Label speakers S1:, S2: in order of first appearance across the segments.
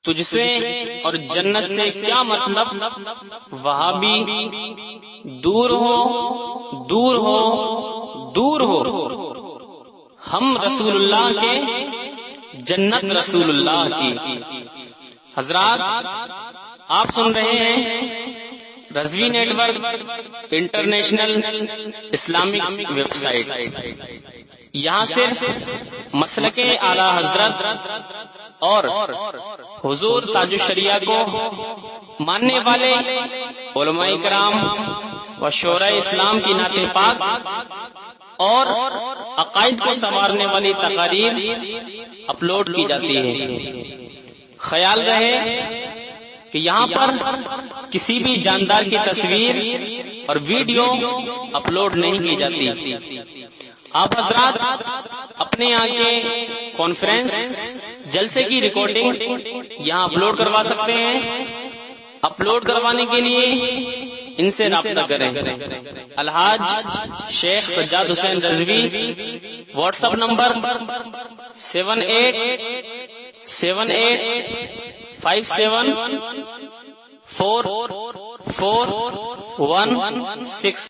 S1: तुझसे और जन्नत से क्या मतलब, वहाबी दूर हो दूर हो दूर हो, हम रसूलुल्लाह के, जन्नत रसूलुल्लाह की। हजरात, आप सुन रहे हैं Razvi network international Islamic website. यहाँ सिर्फ मसलके आला हजरत और हुजूर ताजुश शरिया को मानने वाले उलमाए किराम व शोरा इस्लाम की नाते पाक और अकायद को संवारने वाली तकारीर अपलोड की जाती है। ख्याल रहे कि यहाँ पर किसी भी जानदार की तस्वीर और वीडियो अपलोड नहीं की जाती। आप हजरात अपने यहाँ के कॉन्फ्रेंस जलसे की रिकॉर्डिंग यहाँ अपलोड करवा सकते हैं। अपलोड करवाने के लिए इनसे राब्ता करें। Alhaj Sheikh Sajjad Hussain Razvi, WhatsApp number 7887574416।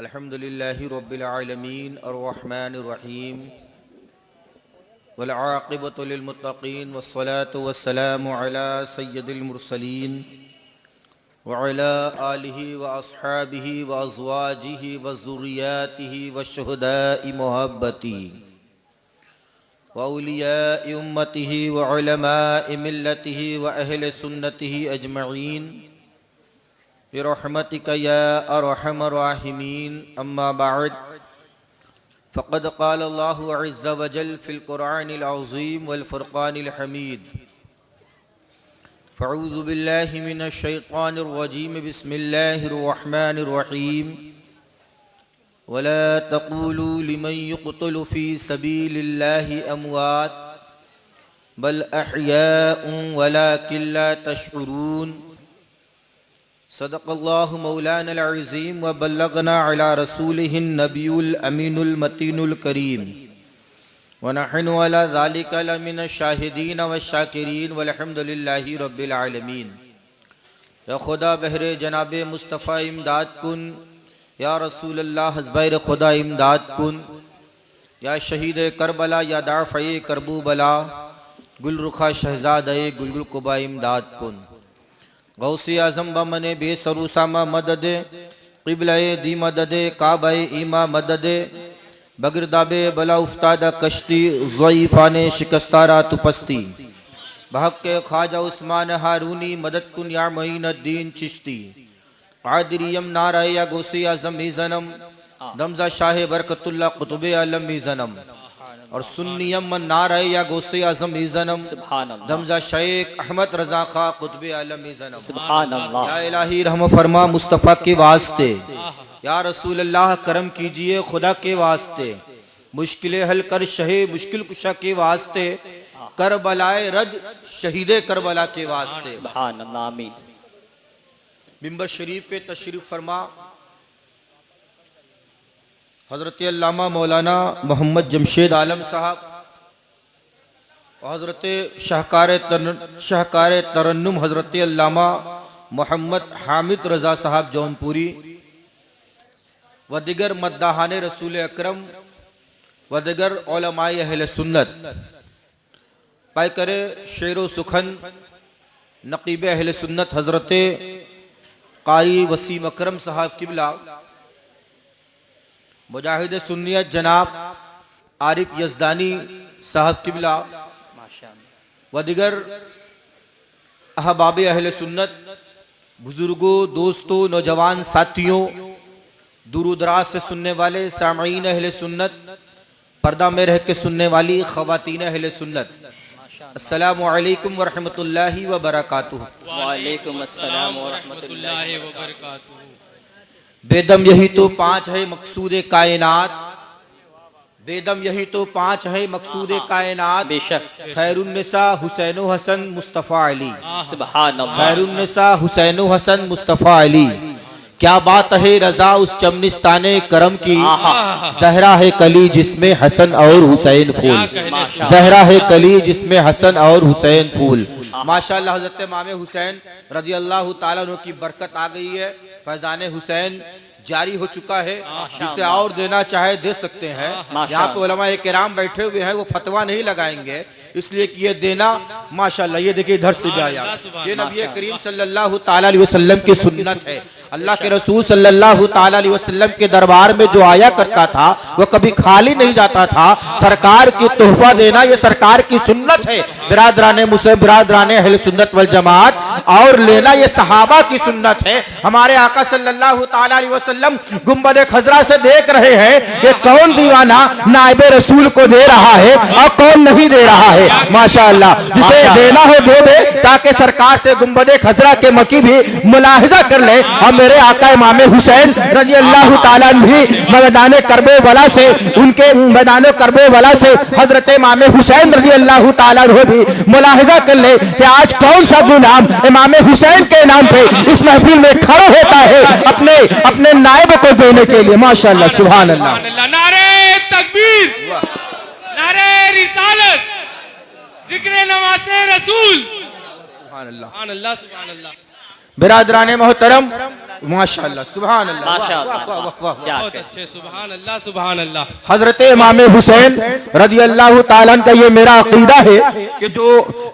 S2: अल्हम्दुलिल्लाहि रब्बिल आलमीन अर्रहमानिर रहीम वल आक़िबतु लिल मुत्तक़ीन वस्सलातु वस्सलामु अला सय्यिदिल मुरसलीन व अला आलिहि व अस्हाबिहि व अज़वाजिहि व ज़ुर्रिय्यातिहि व शुहदाइ मुहब्बती व औलियाइ उम्मतिहि व उलमाइ मिल्लतिहि व अहले सुन्नतिहि अजमईन बिरहमतिक या अरहमर राहिमीन। अम्मा बाद फ़क़द क़ाल अल्लाहु अज़्ज़ व जल फ़िल क़ुरआनिल अज़ीम वल फ़ुरक़ानिल हमीद। फ़अऊज़ु बिल्लाहि मिनश शैतानिर रजीम बिस्मिल्लाहिर रहमानिर रहीम। वला तक़ूलू लिमन युक़तलु फ़ी सबीलिल्लाहि अमवात बल अहयाउन वलाकिन ला तशऊरून। सदक़ल्लाहु मौलाना अज़ीम व बल्लगना अला रसूलिहिन नबियुल अमीनुल मतीनुल करीम व नहनु अला ज़ालिका लमिनश शाहिदीन व शाकिरीन वल्हम्दुलिल्लाहि रब्बिल आलमीन। या खुदा बहरे जनाबे मुस्तफ़ा इमदाद कुन, या रसूलल्लाह हज़्बैर खुदा इमदाद कुन, या शहीद करबला या दाफ़ए करबूबला गुलरुखा शहज़ादे गुलगुल कुबा इमदाद कुन। गौसी आज़म बमने बेसरूसामा मदद क़िबलाए दी मदद काबाए ईमा मदद बगिरदाबे बला उफ्तादा कश्ती ज़ईफ़ाने शिकस्तारा तुपस्ती बहक़्क़े ख्वाजा उस्मान हारूनी मदद कुन या मोइनुद्दीन चिश्ती क़ादिरियम नाराए या गौसी आज़म मीज़नम दमज़ा शाह बरकतुल्लाह क़ुतुबे आलम मीज़नम और सुन्नियम मन नाराए या गौसे आज़म मीज़नम दमज़ा शेख अहमद रज़ा खा क़ुतबे आलम मीज़नम। या इलाही रहम फरमा मुस्तफ़ा के वास्ते, या रसूल अल्लाह करम कीजिए खुदा के वास्ते, मुश्किलें हल कर शहे मुश्किल कुशा के वास्ते, करबलाए रज शहीदे करबला के वास्ते। मिंबर शरीफ पे तशरीफ़ फरमा हज़रत अल्लामा मौलाना मोहम्मद जमशेद आलम साहब और हज़रत शाहकार तरन्नुम हज़रत अल्लामा मोहम्मद हामिद रज़ा साहब जौनपुरी व दिगर मद्दाहान रसूल अकरम व दिगर उलमाए अहले सुन्नत पाई करे शेर व सुखन नक़ीब अहले सुन्नत हज़रत कारी वसीम अकरम साहब किबला मुजाहिद सुन्नियत जनाब आरिफ यज़दानी साहब किबला व दिगर अहबाब अहले सुन्नत बुजुर्गों, दोस्तों, नौजवान साथियों, दूर दराज से सुनने वाले सामईन अहले सुन्नत, पर्दा में रह के सुनने वाली ख़वातीन अहले सुन्नत, अस्सलामु अलैकुम व रहमतुल्लाहि व बरकातुहू।
S1: वालेकुम अस्सलाम व रहमतुल्लाहि व बरकातुहू।
S2: बेदम यही तो पांच है मकसूद कायनात, बेदम यही तो पांच है मकसूद कायनात।
S1: बेशक।
S2: खैरुन्निसा हुसैन हसन मुस्तफ़ा अली,
S1: सुभान अल्लाह।
S2: खैरुन्निसा हुसैन हसन मुस्तफ़ा अली। क्या बात है रजा उस चमनिस्ताने करम की, जहरा है कली जिसमें हसन और हुसैन फूल, जहरा है कली जिसमें हसन और हुसैन फूल। माशाअल्लाह हज़रत इमाम हुसैन रज़ी अल्लाह ताला अन्हु की बरकत आ गई है। फैज़ान हुसैन जारी हो चुका है, जिसे और देना चाहे दे सकते हैं। यहाँ पे उलमा किराम बैठे हुए हैं, वो फतवा नहीं लगाएंगे इसलिए कि ये देना माशाअल्लाह, ये देखिए इधर से भी आया, ये नबी करीम सल्लल्लाहु ताला अलैहि वसल्लम की सुन्नत है। अल्लाह के रसूल सल्लल्लाहु ताला अलैहि वसल्लम के दरबार में जो आया करता था वो कभी खाली नहीं जाता था। सरकार की तोहफा देना ये सरकार की सुन्नत है बिरादराने मुस्लिम, बिरादराने अहले सुन्नत वल जमात, और लेना ये सहाबा की सुन्नत है। हमारे आका सल्लल्लाहु ताला अलैहि वसल्लम गुंबद खजरा से देख रहे हैं ये कौन दीवाना नाइबे रसूल को दे रहा है और कौन नहीं दे रहा है। माशाअल्लाह, जिसे देना हो दे दे, ताकि सरकार से गुंबद खजरा के मकी भी मुलाहिजा कर ले। और मेरे आका इमाम हुसैन रजी अल्लाह ताला भी मैदान करबे वाला से, उनके मैदान करबे वाला से हजरत इमाम हुसैन रजी अल्लाह ताला भी मुलाहिजा कर ले कि आज कौन सा गुलाम इमाम हुसैन के नाम पे इस महफिल में खड़ा होता है अपने अपने नायब को देने के लिए। माशाअल्लाह, सुभान अल्लाह।
S3: नारे तकबीर, नारे रिसालत, जिक्र नवासे रसूल।
S2: सुभान अल्लाह,
S3: सुभान अल्लाह, सुभान अल्लाह।
S2: बिरादराने मोहतरम, माशाअल्लाह, सुभान अल्लाह,
S3: बहुत अच्छे, सुभान अल्लाह, सुभान अल्लाह।
S2: हजरत इमाम हुसैन रजी अल्लाह ताला का ये मेरा अकीदा है कि जो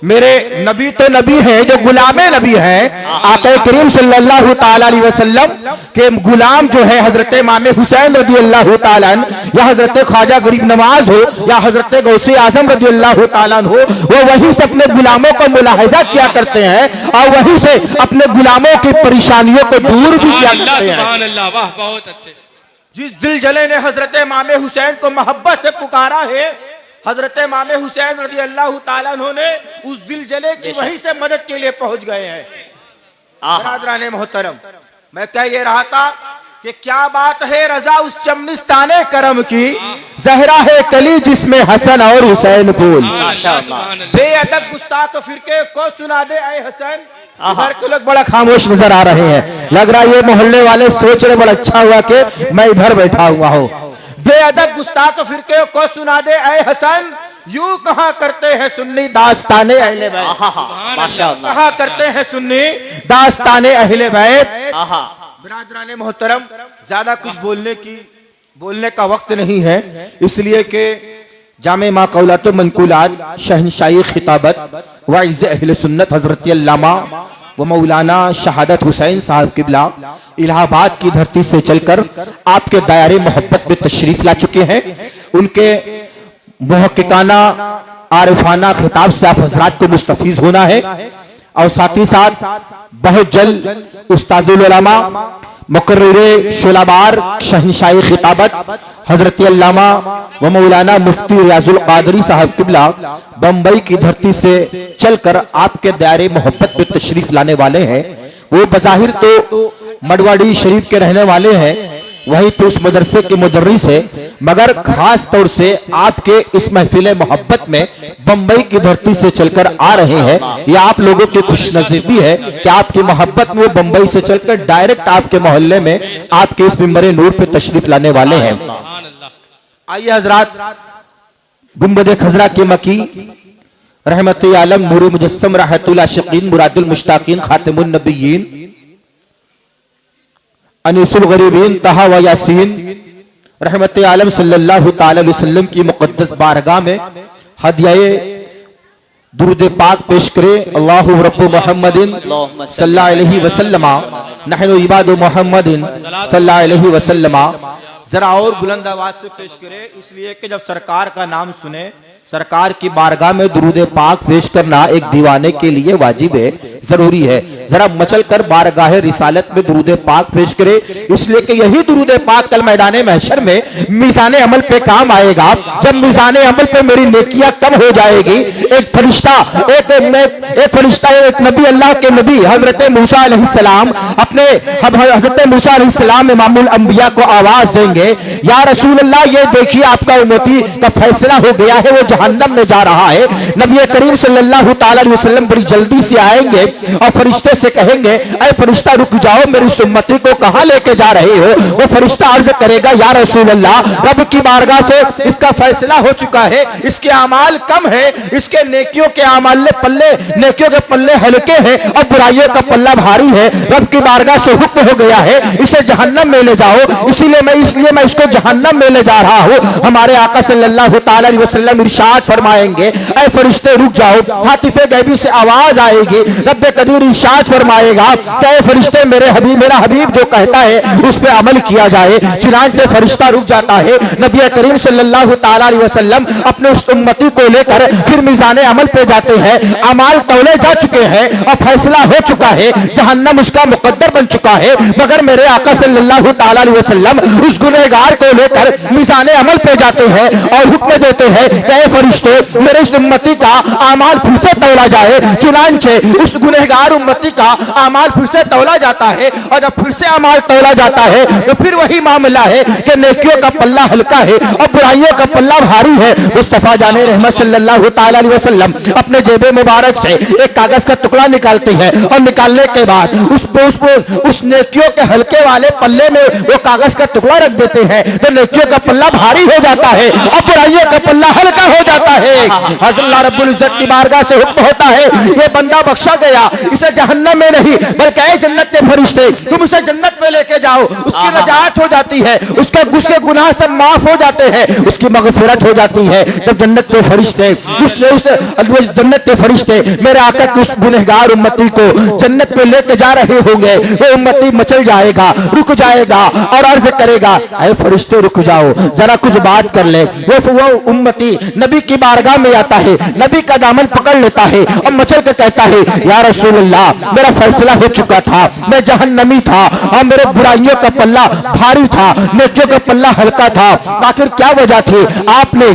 S2: मेरे नबी तो नबी है, जो गुलामे नबी है, आका करीम सल्लल्लाहु ताला अलैहि वसल्लम के गुलाम जो है हजरत इमाम हुसैन रजी अल्लाह ताला, या हजरत ख्वाजा गरीब नवाज हो या हजरत गौसे आजम रजी अल्लाह ताला हो, वो वहीं से अपने गुलामों को मुलाहिजा किया करते हैं और वहीं से अपने गुलामों की परेशानियों को दूर भी किया करते हैं।
S3: सुभान अल्लाह, वाह, बहुत अच्छे।
S2: जिस दिल जले ने हजरत इमाम हुसैन को मोहब्बत से पुकारा है, हजरत इमाम हुसैन रजी अल्लाह ताला अन्हु ने उस दिल जले की वहीं से मदद के लिए पहुंच गए हैं। बिरादराने मोहतरम, मैं कह ये रहा था कि क्या बात है रजा उस चमनिस्ताने करम की, जहरा है कली जिसमें हसन और हुसैन फूल। बेअदब गुस्ताख फिरके को सुना दे ऐ हसन। इधर के लोग बड़ा खामोश नजर आ रहे हैं, लग रहा है ये मोहल्ले वाले सोच रहे बड़ा अच्छा हुआ कि मैं इधर बैठा हुआ हूँ। बेअदब गुस्ताख फिरके को सुना दे ऐ हसन, यूं कहा करते हैं सुन्नी दास्ताने अहले बैत, कहा करते हैं सुन्नी दास्ताने अहले बैत। बिरादराने मोहतरम, ज्यादा कुछ बोलने का वक्त नहीं है, इसलिए कि जामे मा कौलात मनकुलात शहनशाही खिताबत वाइज़ अहले सुन्नत हजरत अल्लामा व मौलाना शहादत हुसैन साहब किबला इलाहाबाद की धरती से चलकर आपके दायरे मोहब्बत में तशरीफ ला चुके हैं। उनके मुहक्किकाना आरिफाना खिताब से आप हजरात को मुस्तफीज होना है और साथ ही साथ बहुत जल्द उस्ताजुल उलमा मुकर्रिर शुलाबार शहनशाही खिताबत हजरत अल्लामा व मौलाना मुफ्ती रियाजुल कादरी साहब किबला बम्बई की धरती से चलकर आपके दायरे मोहब्बत में तशरीफ लाने वाले हैं। वो बज़ाहिर तो मड़वाड़ी शरीफ के रहने वाले हैं, वहीं तो उस मदरसे के मुदर्रिस है, मगर खास तौर से आपके इस महफिल मोहब्बत में बम्बई की धरती से चलकर आ रहे हैं। यह आप लोगों की खुशनसीबी है कि आपकी मोहब्बत में बम्बई से चलकर डायरेक्ट आपके मोहल्ले में आपके इस मिंबर नूर पे तशरीफ लाने वाले हैं। आइए हजरात, गुंबद खजरा के मकी रहमत आलम नूर मुजस्सम राहतुल आशिकीन मुरादुल मुश्ताकीन खातिमुन नबिय्यीन अनीसुल गरीबीन तहा व यासीन रहमत आलम सल्लल्लाहु ताला अलैहि वसल्लम की मुक़द्दस बारगाह में हदियाए दुरूद पाक पेश करे। अल्लाहु रब्बु मुहम्मदिन सल्लल्लाहु अलैहि वसल्लम नहनु इबादु मुहम्मदिन सल्लल्लाहु अलैहि वसल्लम। जरा और बुलंद आवाज से पेश करे, इसलिए कि जब सरकार का नाम सुने, सरकार की बारगाह में दुरूद पाक पेश करना एक दीवाने के लिए वाजिब है।
S4: जरूरी है। जरा मचल कर बारगाह रिसालत में दुरूद पाक पेश करे, इसलिए कि यही दुरूद पाक कल मैदान महशर में मीज़ान अमल पे काम आएगा। जब मीज़ान अमल पे मेरी नेकियां कम हो जाएगी, एक फरिश्ता एक नबी, अल्लाह के नबी हजरत मूसा अलैहिस्सलाम अपने हजरत मूसा अलैहिस्सलाम इमामुल अंबिया को आवाज देंगे, या रसूल अल्लाह, ये देखिए आपका उम्मती का फैसला हो गया है, वो जहन्नम में जा रहा है। नबी करीम सल्लल्लाहु ताला अलैहि वसल्लम बड़ी जल्दी से आएंगे और फरिश्ते से कहेंगे, ऐ फरिश्ता रुक जाओ, मेरी उम्मती को कहां लेके जा रहे हो? वो फरिश्ता अर्ज करेगा, या रसूल अल्लाह, रब की बारगाह से इसका फैसला हो चुका है, इसके अमाल कम है, इसके नेकियों के अमाल पल्ले, नेकियों के पल्ले हल्के हैं और बुराइयों का पल्ला भारी है। रब की बारगाह से हुक्म हो गया है, इसे जहन्नम में ले जाओ। इसलिए मैं इसको जहन्नम में ले जा रहा हूं। हमारे आका सल्लल्लाहु ताला अलैहि वसल्लम इरशाद फरमाएंगे, ऐ फरिश्ते रुक जाओ। हातिफे गैबी से आवाज आएगी, रब कदीर इरशाद फरमाएगा, ऐ फरिश्ते मेरा हबीब जो कहता है उस पे अमल किया जाए। चुनांचे फरिश्ता रुक जाता है। नबी करीम सल्लल्लाहु ताला अलैहि वसल्लम अपने उस उम्मती को लेकर फिर मीज़ान अमल पे जाते हैं। अमाल तौले जा चुके हैं और फैसला हो चुका है, जहन्नम उसका मुकद्दर बन चुका है। मगर मेरे आका सल्लल्लाहु ताला अलैहि वसल्लम उस गुनहगार को लेकर मीज़ान अमल पे जाते हैं और हुक्म देते हैं कि ऐ फरिश्ते, मेरे इस उम्मती का अमाल फिर से तौला जाए। चुनांचे उस गुनहगार उम्मती का अमाल फिर से तौला जाता है और जब फिर से अमाल तौला जाता है तो फिर वही मामला है कि नेकियों का पल्ला हल्का है और बुराइयों का पल्ला भारी है। मुस्तफा जाने रहमत सल्लल्लाहु ताला अलैहि वसल्लम अपने जेबे मुबारक से एक कागज का टुकड़ा निकालते हैं और निकालने के बाद उस नेकियों के हल्के वाले पल्ले में वो कागज का टुकड़ा रख देते हैं तो नेकियों का पल्ला भारी हो जाता है और बुराइयों का पल्ला हल्का हो जाता है। अल्लाह रब्बुल इज्जत की बारगाह से हुक्म होता है, ये बंदा बख्शा गया, इसे जहन्नम में नहीं बल्कि जन्नत के फरिश्ते तुम उसे जन्नत में लेके जाओ। उसकी नजात हो जाती है, उसके गुनाह सब माफ हो जाते हैं, उसकी मगफिरत हो जाती है। जब जन्नत के फरिश्ते जन्नत के फरिश्ते मेरे आका के उस गुनहगार उम्मती को जन्नत में लेके जा रहे होंगे, वो उम्मती मचल जाएगा, रुक जाएगा और अर्ज करेगा, ऐ फरिश्ते रुक जाओ, जरा कुछ बात कर ले। वो उम्मती नबी की बारगाह में आता है, नबी का दामन पकड़ लेता है और मचल के कहता है, या रसूल अल्लाह, मेरा फैसला हो चुका था, मैं जहन्नमी था और मेरे बुराइयों का पल्ला भारी था, नेकियों का पल्ला हल्का था। आखिर क्या वजह थी? आपने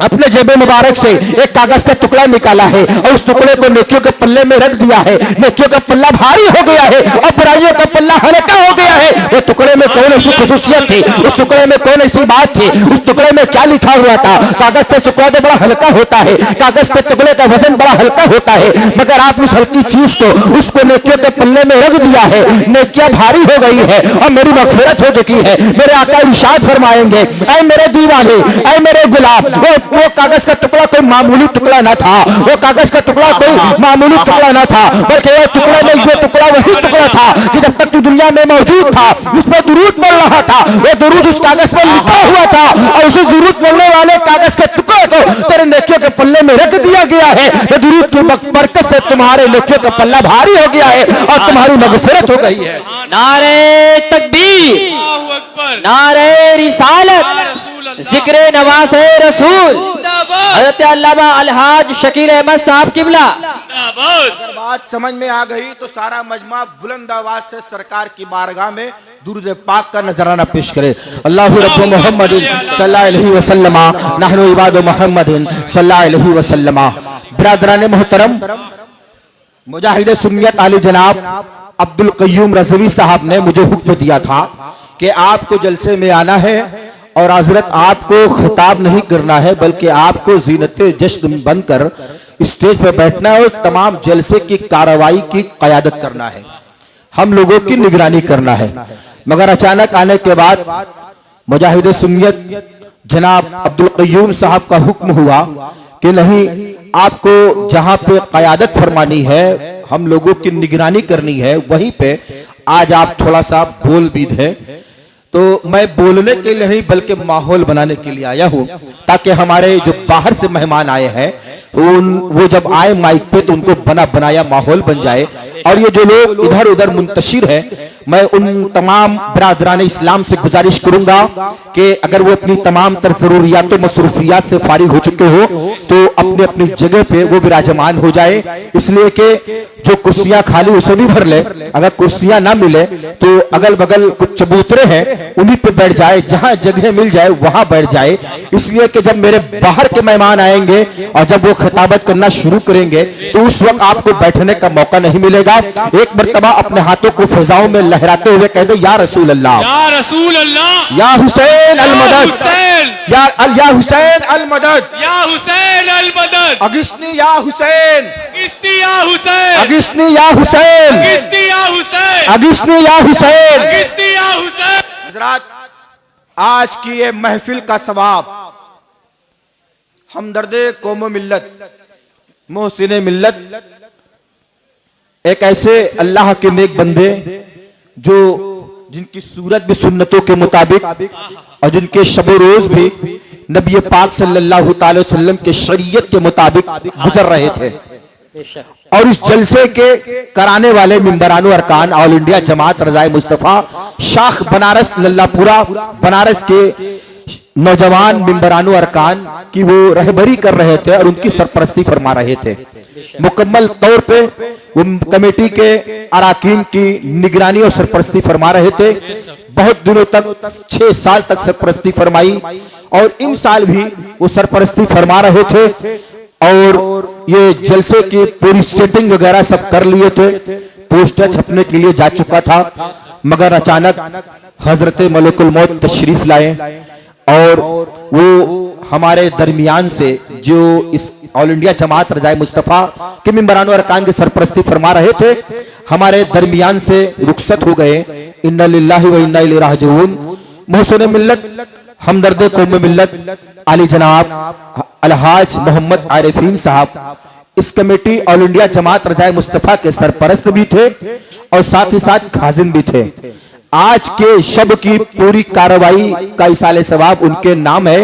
S4: अपने जेबे मुबारक से एक कागज का टुकड़ा निकाला है और उस टुकड़े को नेकियों के पल्ले में रख दिया है। नेकियों का पल्ला भारी हो गया है और बुराइयों का पल्ला हल्का हो गया है। वो टुकड़े में कौन ऐसी खुसूसियत थी? उस टुकड़े में कौन ऐसी बात थी? उस टुकड़े में क्या लिखा हुआ था? कागज का टुकड़ा तो बड़ा हल्का होता है, कागज के टुकड़े का वजन बड़ा हल्का होता है, मगर आप उस हल्की चीज को उसको नेकियों के पल्ले में रख दिया है, नेकियां भारी हो गई है और मेरी मगफिरत हो चुकी है। मेरे आका इरशाद फरमाएंगे, ऐ मेरे दीवाने, ऐ मेरे गुलाब, वो कागज का टुकड़ा कोई मामूली टुकड़ा ना था, वो कागज का टुकड़ा कोई मामूली टुकड़ा ना था, बल्कि वो टुकड़ा में जो टुकड़ा वही टुकड़ा था कि जब तक तू दुनिया में मौजूद था उस पर दुरूद पढ़ रहा था, वो दुरूद उस कागज पर लिखा हुआ था और उस दुरूद पढ़ने वाले कागज के टुकड़े को तेरे नेकियों के पल्ले में रख दिया गया है। तो दुरूद की बरकत से तुम्हारे नेकियों का पल्ला भारी हो गया है और तुम्हारी मगफिरत हो गई है।
S1: नारे तकबीर, नारे रिसालत, जिक्र नवासे रसूल, हज़रत अल्लामा अलहाज शकील अहमद साहब किबला।
S4: अगर बात समझ में आ गई तो सारा मजमा बुलंद आवाज से सरकार की बारगाह में दुरूद पाक का नजराना पेश करे। अल्लाहु रब्बु मुहम्मदिन सल्लल्लाहु अलैहि वसल्लम, नहनु इबादु मुहम्मदिन सल्लल्लाहु अलैहि वसल्लम। बिरादरान मोहतरम, मुजाहिद सुन्नियत आली जनाब अब्दुल क़य्यूम रज़वी साहब ने मुझे हुक्म दिया था कि आपको जलसे में आना है और हजरत आपको खिताब नहीं करना है बल्कि आपको ज़ीनत जश्न बनकर स्टेज पर बैठना है और तमाम जलसे की कार्रवाई की क़यादत करना है, हम लोगों की निगरानी करना है। मगर अचानक आने के बाद मुजाहिद सुन्नियत जनाब अब्दुल क़य्यूम साहब का हुक्म हुआ कि नहीं, आपको जहां पे क़यादत फरमानी है, हम लोगों की निगरानी करनी है, वहीं पे आज आप थोड़ा सा बोल भी दें। तो मैं बोलने के लिए नहीं बल्कि माहौल बनाने के लिए आया हूं, ताकि हमारे जो बाहर से मेहमान आए हैं वो जब आए माइक पे तो उनको बना बनाया माहौल बन जाए। और ये जो लोग इधर उधर मुंतशिर है, मैं उन तमाम बरादरान इस्लाम से गुजारिश करूंगा कि अगर वो अपनी तमाम तर जरूरियात और मसरूफियात से फारिग हो चुके हो तो अपने अपनी जगह पे वो विराजमान हो जाए, इसलिए कि जो कुर्सियां खाली उसे भी भर ले, अगर कुर्सियां ना मिले तो अगल बगल कुछ चबूतरे हैं उन्हीं पे बैठ जाए, जहां जगह मिल जाए वहां बैठ जाए। इसलिए कि जब मेरे बाहर के मेहमान आएंगे और जब वो खिताबत करना शुरू करेंगे तो उस वक्त आपको बैठने का मौका नहीं मिलेगा। एक मर्तबा अपने हाथों को फिजाओं में लहराते हुए कह दो, या रसूल अल्लाह,
S3: या रसूल अल्लाह,
S4: या हुसैन अल मदद,
S3: हुसैन,
S4: या हुसैन अल मदद,
S3: या हुसैन अल मदद,
S4: अगिस्नी या हुसैन,
S3: अगिस्ती या हुसैन,
S4: अगिस्नी या हुसैन,
S3: अगिस्ती या हुसैन,
S4: अगिस्नी या हुसैन।
S3: अगिस्ती या हुसैन।
S2: हजरात, आज की ये महफिल का सवाब हमदर्दे कौम मिल्लत, मोहसिन मिल्लत, एक ऐसे अल्लाह के नेक बंदे जो जिनकी सूरत भी सुन्नतों के मुताबिक और जिनके शब रोज भी नबी पाक सल्लल्लाहु अलैहि वसल्लम के शरीयत के मुताबिक गुजर रहे थे। और इस जलसे के कराने वाले मिंबरानो अरकान ऑल इंडिया जमात रजाए मुस्तफा शाख बनारस लल्लापुरा बनारस के नौजवान मिंबरानो अरकान की वो रहबरी कर रहे थे और उनकी सरपरस्ती फरमा रहे थे। मुकम्मल तौर पे वो कमेटी के अराकीन की निगरानी और सरपरस्ती फरमा रहे थे। बहुत दिनों तक 6 साल तक सरपरस्ती फरमाई और इन साल भी वो सरपरस्ती फरमा रहे थे और ये जलसे की पूरी सेटिंग वगैरह सब कर लिए थे। पोस्टर छपने के लिए जा चुका था, मगर अचानक हजरत मलकुल मौत तशरीफ लाए और वो हमारे दरमियान से जो इस ऑल इंडिया जमात रजाए मुस्तफा के मिंबरानो अरकान की सरपरस्ती फरमा रहे थे, हमारे दरमियान से रुखसत हो गए। इन्ना लिल्लाहि व इन्ना इलैहि राजिऊन। मोहसिन मिल्लत, हमदर्द कौम मिल्लत आली जनाब अलहाज मोहम्मद आरिफीन साहब इस कमेटी ऑल इंडिया जमात रजाए मुस्तफा के सरपरस्त भी थे और साथ ही साथ खाजिन भी थे। आज के शब की पूरी कार्रवाई का इसाले सवाब उनके नाम है।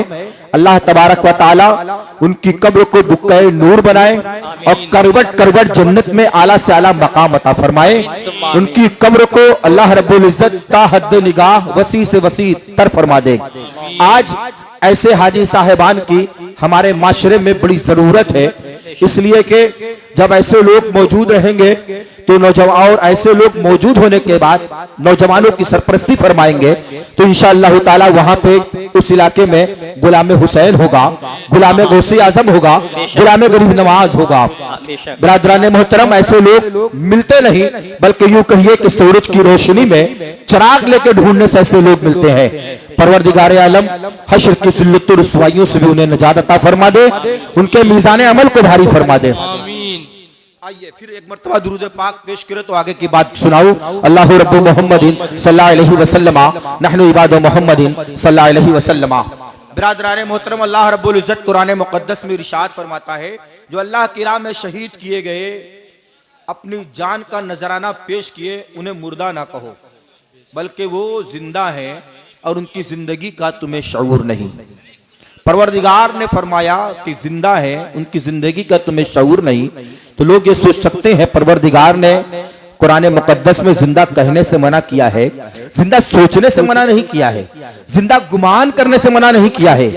S2: अल्लाह तबारक व ताला उनकी कब्र को बुक्के नूर बनाए और करवट करवट जन्नत में आला से आला मकाम अता फरमाए। उनकी कब्र को अल्लाह रब्बुल इज्जत ता हद निगाह वसी से वसी तर फरमा दे। आज ऐसे हाजी साहिबान की हमारे माशरे में बड़ी जरूरत है, इसलिए कि जब ऐसे लोग मौजूद रहेंगे तो नौजवान और ऐसे लोग मौजूद होने के बाद नौजवानों की सरपरस्ती फरमाएंगे तो इंशाअल्लाह ताला वहां पे उस इलाके में गुलाम हुसैन होगा, गुलाम गौसे आजम होगा, गुलाम गरीब नवाज होगा। बिरादरान मोहतरम, ऐसे लोग मिलते नहीं बल्कि यूं कहिए कि सूरज की रोशनी में चिराग लेके ढूंढने से ऐसे लोग मिलते हैं। परवरदिगार आलम हश्र की जिल्लत और रुसवाइयों से भी उन्हें नजात अता फरमा दे, उनके मीज़ान अमल को भारी फरमा दे। आइए फिर एक मर्तबा दुरूद पाक पेश करे तो आगे की बात सुनाऊं। अल्लाह रब्बु मोहम्मदिन सल्लल्लाहु अलैहि वसल्लम नहनु इबादु मोहम्मदिन सल्लल्लाहु अलैहि वसल्लम। बिरादरान मोहतरम, अल्लाह रब्बुल इज्जत कुरान मुकद्दस में इरशाद फरमाता है, जो अल्लाह की राह में शहीद किए गए अपनी जान का नजराना पेश किए उन्हें मुर्दा ना कहो बल्कि वो जिंदा है और उनकी जिंदगी का तुम्हें शऊर नहीं। परवरदिगार ने फरमाया कि जिंदा है, उनकी जिंदगी का तुम्हें शऊर नहीं। तो लोग ये सोच सकते हैं कुरान ने कुरान मुकद्दस में जिंदा कहने से मना किया है, जिंदा सोचने से मना नहीं किया है, जिंदा गुमान करने से मना नहीं किया है,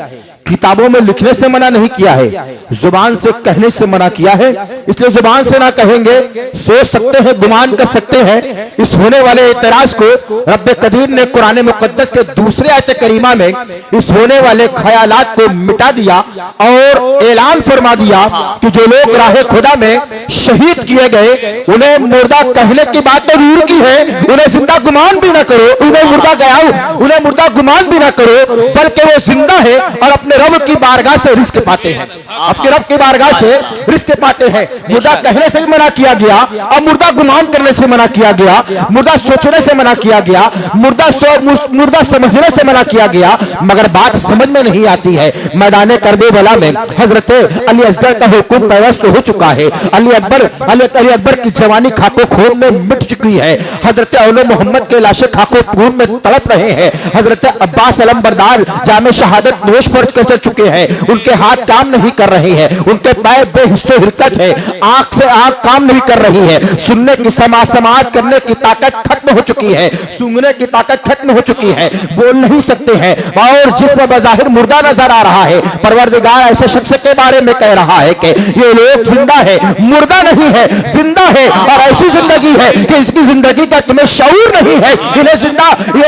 S2: किताबों में लिखने से मना नहीं किया है, जुबान से कहने से मना किया है। इसलिए जुबान से ना कहेंगे, सोच सकते हैं, गुमान कर सकते हैं। इस होने वाले इतराज को रब्बे कदीर ने कुरान मुकद्दस के दूसरे आयत करीमा में इस होने वाले ख्यालात को मिटा दिया और ऐलान फरमा दिया कि जो लोग राह खुदा में शहीद किए गए उन्हें मुर्दा कहने की बात तो दूर की है, उन्हें जिंदा गुमान भी ना करो, उन्हें मुर्दा गया उन्हें मुर्दा गुमान भी ना करो, बल्कि वो जिंदा है और अपने रब की बारगाह से रिस्क पाते हैं, अपने रब की बारगाह से रिस्क पाते हैं। मुर्दा कहने से भी मना किया गया और मुर्दा गुमान करने से मना किया गया, मुर्दा सोचने से मना किया गया, मुर्दा समझने से मना किया गया। मगर बात समझ में नहीं आती है। मैदान करबला में हजरत अली असगर का हुक्म पैवस्त हो चुका है। अली अकबर की जवानी खाको खून में मिट चुकी है। हजरत औले मोहम्मद के लाशें खाको खून में तड़प रहे हैं। हजरत अब्बास अलम बरदार जामे शहादत नोश पढ़ कर
S4: कुचल चुके हैं, उनके हाथ काम नहीं कर रहे हैं, उनके पैर बेहिस्सो हिरकत है, आंख से आंख काम नहीं कर रही है, सुनने की समाज करने की ताकत खत्म हो चुकी है, सूंघने की ताकत खत्म हो चुकी है, बोल नहीं सकते हैं, और जिसमें बज़ाहिर मुर्दा नजर आ रहा है, परवरदिगार ऐसे शख्स के बारे में कह रहा है कि ये लोग जिंदा है, मुर्दा नहीं है, जिंदा है, और ऐसी जिंदगी है कि इसकी जिंदगी का तुम्हें शऊर नहीं है। इन्हें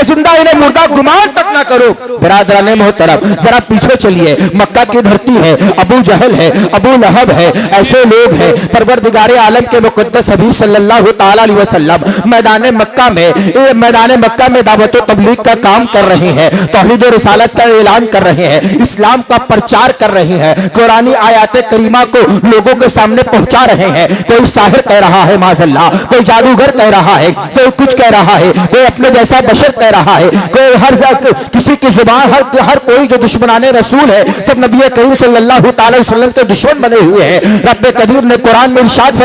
S4: जिंदा इन्हें मुर्दा गुमान तक ना करो। बिरादराने मोहतरम, जरा पीछे चलिए, मक्का की धरती है, अबू जहल है, अबू लहब है, ऐसे लोग हैं। परवरदिगार आलम के मुक़द्दस हबीब सल्लल्लाहु ताला अलैहि वसल्लम मैदान मक्का में दावत व तबलीग का काम कर रहे हैं, तौहीद और रिसालत का ऐलान कर रहे हैं, इस्लाम का प्रचार कर रहे हैं, कुरानी आयात करीमा को लोगों के सामने पहुंचा रहे हैं। कोई साहिर कह रहा है माज़अल्लाह, कोई जादूगर कह रहा है, कोई कुछ कह रहा है, कोई अपने जैसा बशर कह रहा है, कोई किसी की जुबान, हर कोई जो दुश्मनाने रसूल है सब नबी करीम सल्लल्लाहु ताला अलैहि वसल्लम के दुश्मन बने हुए हैं। रब कदीर ने कुरान में इरशाद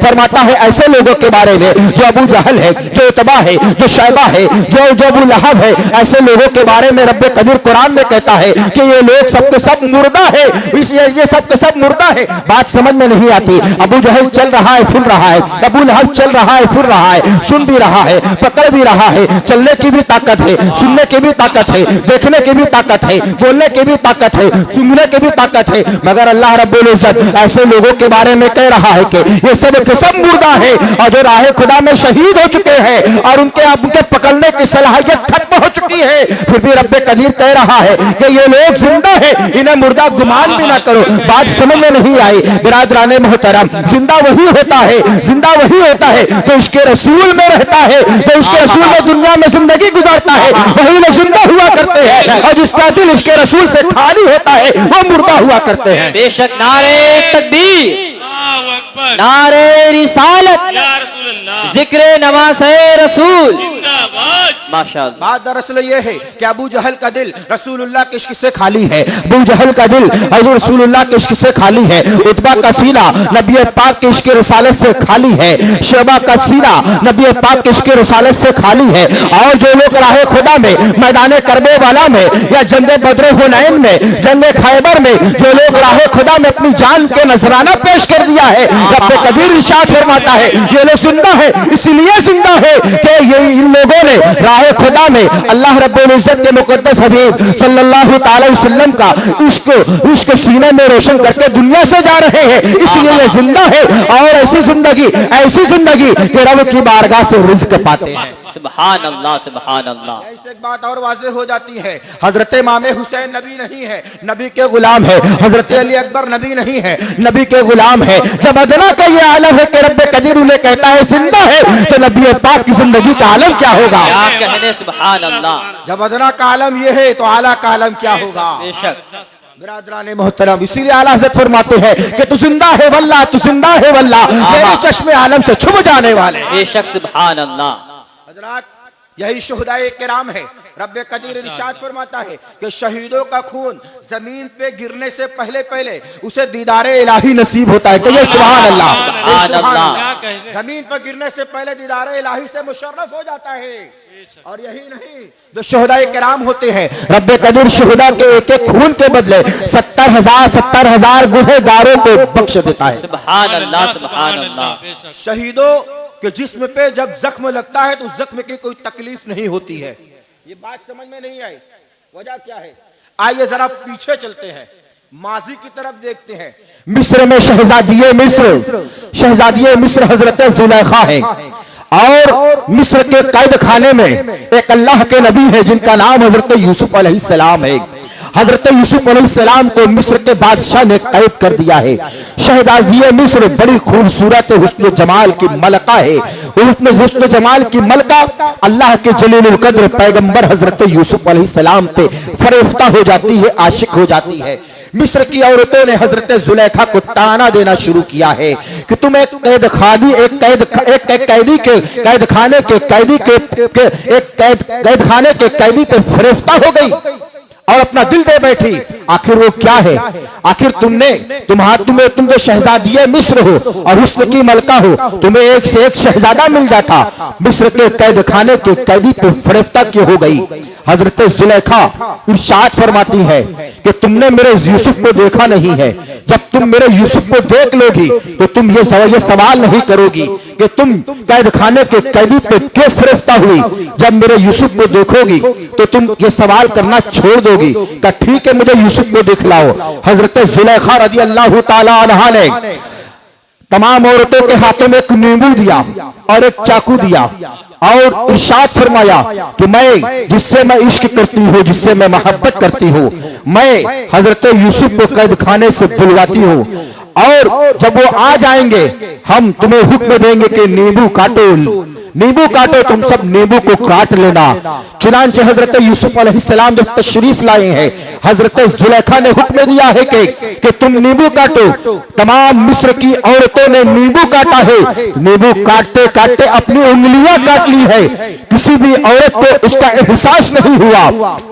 S4: फरमाता है ऐसे लोगों के बारे में जो अबू जहल है, जो उतबा है, जो शैबा है, जो अबू लहब है, ऐसे लोगों के बारे में रब कदीर कुरान में कहता है कि ये लोग सबके सब मुर्दा है, ये सबके सब मुर्दा है। बात समझ में नहीं आती। अबू जहल चल रहा है, फिर रहा है, अबू लहब चल रहा है, फिर रहा है, सुन भी रहा है, पकड़ भी रहा है, चलने की भी ताकत है, सुनने की भी ताकत है, देखने की भी ताकत है, बोलने की भी ताकत है, सुनने की भी ताकत है, मगर अल्लाह रब्बुल इज्जत ऐसे लोगों के बारे में कह रहा है कि ये सब के सब मुर्दा है, और जो राह खुदा में शहीद हो चुके हैं और उनके पकड़ने की सलाहियत खत्म हो चुकी है, फिर भी रब्बे कदीर कह रहा है कि ये लोग जिंदा है, इन्हें मुर्दा गुमान भी ना करो। बात समझ में नहीं आई। बिरादराने मोहतरम, जिंदा वही होता है तो इसके रसूल में रहता है, तो इसके रसूल में दुनिया में जिंदगी गुजारता है, वही लोग जिंदा हुआ करते हैं, और जिसका दिल इसके रसूल से खाली होता है वो मुर्दा हुआ करते हैं।
S1: बेशक नारे तकबीर, नारे रिसालत, जिक्र नवाज़े रसूल, माशाअल्लाह।
S4: बात दरअसल ये है कि अबू जहल का दिल रसूलुल्लाह के इश्क से खाली है, अबू जहल का दिल हज़रत रसूलुल्लाह के इश्क से खाली है, उतबा का सीना नबी पाक के इश्क रिसालत से खाली है, शैबा का सीना नबी पाक के इश्क रिसालत से खाली है। और जो लोग राह खुदा में, मैदान करबे वाला में, या जंग बद्र हुनैन में, जंग खैबर में जो लोग राह खुदा में अपनी जान के नजराना पेश कर दिया है, रब्बे कदीर इरशाद फरमाता है ये लोग जिंदा है, इसलिए जिंदा है कि ये इन लोगों ने राह खुदा में अल्लाह रब्बुल इज्जत के मुक़द्दस हबीब सल्लल्लाहु ताला अलैहि वसल्लम का इश्क सीने में रोशन करके दुनिया से जा रहे हैं, इसलिए ये जिंदा है। और ऐसी जिंदगी कि रब की बारगाह से रिज़्क़ पाते हैं।
S1: सुभान अल्लाह, सुभान अल्लाह।
S4: एक बात और वाज़ेह हो जाती है, हजरत इमाम हुसैन नबी नहीं है, नबी के गुलाम है। हजरत अली अकबर नबी नहीं है, नबी के गुलाम है। जब अदना का ये आलम है कि रब्बे कदीर उन्हें कहता है जिंदा है, तो नबी पाक की जिंदगी का आलम क्या होगा?
S1: क्या कहने, सुभान अल्लाह।
S4: जब अदना का आलम ये है तो आला का आलम क्या होगा?
S1: बेशक।
S4: बिरादराने मोहतरम, इसीलिए आला हज़रत फरमाते हैं कि तू जिंदा है वल्लाह, तू जिंदा है वल्लाह, तेरे चश्मे आलम से छुप जाने वाले।
S1: बेशक, सुभान अल्लाह।
S4: हजरात, यही शुहदाए किराम है। रब्बे कदीर इरशाद फरमाता है कि शहीदों का खून जमीन पे गिरने से पहले उसे दीदारे इलाही नसीब होता है। कहिए सुभान अल्लाह, सुभान अल्लाह। जमीन पर गिरने से पहले दीदारे इलाही से मुशर्रफ हो जाता है। और यही नहीं, जो शुहदाए किराम होते हैं, रब्बे कदीर शुहदा के एक एक खून के बदले 70,000 गुनहगारों को बख्श देता है।
S1: सुभान अल्लाह, सुभान अल्लाह।
S4: शहीदों के जिस्म पे जब जख्म लगता है तो जख्म की कोई तकलीफ नहीं होती है। ये बात समझ में नहीं आई, वजह क्या है? आइए जरा पीछे चलते हैं, माजी की तरफ देखते हैं। मिस्र में शहजादिये मिस्र हजरत जुलेखा है, और मिस्र के कैद खाने में एक अल्लाह के नबी है जिनका नाम हजरत यूसुफ अलैहिस्सलाम है। हजरत यूसुफ अलैहिस्सलाम को मिस्र के बादशाह ने कैद कर दिया है। शहजादिये मिस्र बड़ी खूबसूरत हुस्न जमाल की मलका है। हुस्न जमाल की मलका अल्लाह के जलीलुल कद्र पैगंबर हजरत यूसुफ अलैहिस्सलाम पे फरेफ्ता हो जाती है, आशिक हो जाती है। मिस्र की औरतों ने हजरत जुलेखा को ताना देना शुरू किया है कि तुम एक कैद खाने के कैदी पे फरेफ्ता हो गई और अपना दिल दे बैठी। आखिर वो क्या है? आखिर तुम जो शहजादिये मिस्र हो और हुस्न की मलका हो, तुम्हें एक से एक शहजादा मिल जाता, मिस्र के कैद खाने के कैदी पे फरेफ्ता क्यों हो गई? हजरत जुलेखा इरशाद फरमाती है कि तुमने मेरे यूसुफ को देखा नहीं है। जब तुम मेरे यूसुफ को देख लोगी तो तुम ये सवाल नहीं करोगी कि तुम कैद खाने के कैदी पे क्यों फरिश्ता हुई। जब मेरे यूसुफ को देखोगी तो तुम ये सवाल करना छोड़ दोगी कि ठीक है मुझे यूसुफ को दिखलाओ। हजरत जुलेखा रज़ी अल्लाह ताला अन्हा ने तमाम औरतों के हाथों में एक नींबू दिया और एक चाकू दिया और इरशाद फरमाया कि मैं जिससे मैं इश्क करती हूँ, जिससे मैं मोहब्बत करती हूँ, मैं हजरत यूसुफ को कैद खाने से बुलवाती हूँ और जब वो आ जाएंगे हम तुम्हें हुक्म देंगे कि नींबू काटो, नींबू काटो, तुम सब नींबू को काट लेना। चुनांचे हजरत यूसुफ अलैहिस्सलाम जब तशरीफ लाए हैं, हजरत जुलेखा ने हुक्म दिया है कि तुम नींबू काटो। तमाम मिस्र की औरतों ने नींबू काटा है। नींबू काटते काटते अपनी उंगलियां काट ली है। किसी भी औरत को इसका एहसास नहीं हुआ,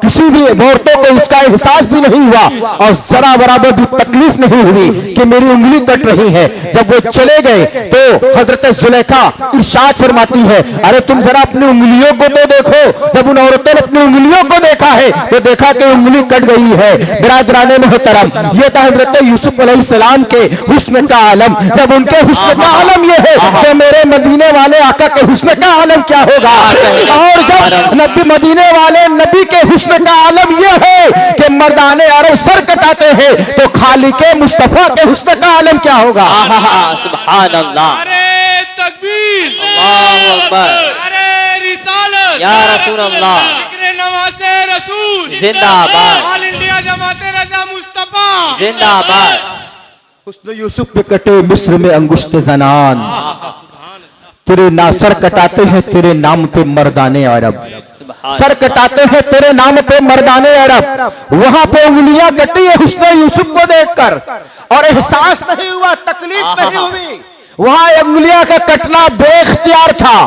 S4: किसी भी औरतों को इसका एहसास भी नहीं हुआ और जरा बराबर भी तकलीफ नहीं हुई कि मेरी उंगली कट रही है। जब वो चले गए तो हजरत जुलेखा इरशाद फरमाती है, अरे तुम जरा अपनी उंगलियों को तो देखो। जब उन औरतों ने अपनी उंगलियों को देखा है तो देखा कि उंगली कट गई है। बिरादराने मोहतरम, ये था हजरत यूसुफ अलैहिस्सलाम के हुस्न का आलम। जब उनके हुस्न का आलम ये है तो मेरे मदीने वाले आका के हुस्न का आलम क्या होगा। और जब नबी मदीने वाले नबी के हुस्न का आलम ये है कि मर्दाने अरब सर कटाते हैं तो खालिके मुस्तफा के हुस्न का आलम क्या होगा।
S1: सुभान अल्लाह,
S3: अरे तकबीर,
S1: अल्लाहु अकबर,
S3: अरे रिसालत,
S1: या रसूल अल्लाह,
S3: जिक्र नवासे रसूल
S1: जिंदाबाद,
S3: ऑल इंडिया जमाते रजा मुस्तफा
S1: जिंदाबाद।
S4: हुस्न यूसुफ पे कटे मिस्र में अंगुश्त जनान, तेरे ना सर कटाते हैं तेरे नाम पे मर्दाने अरब, सर कटाते हैं तेरे नाम पे मर्दाने अरब। वहां पे उंगलियां कटी है हुस्न यूसुफ को देखकर और एहसास नहीं हुआ, तकलीफ नहीं हुई। वहां उंगलियां का कटना बेख्तियार था,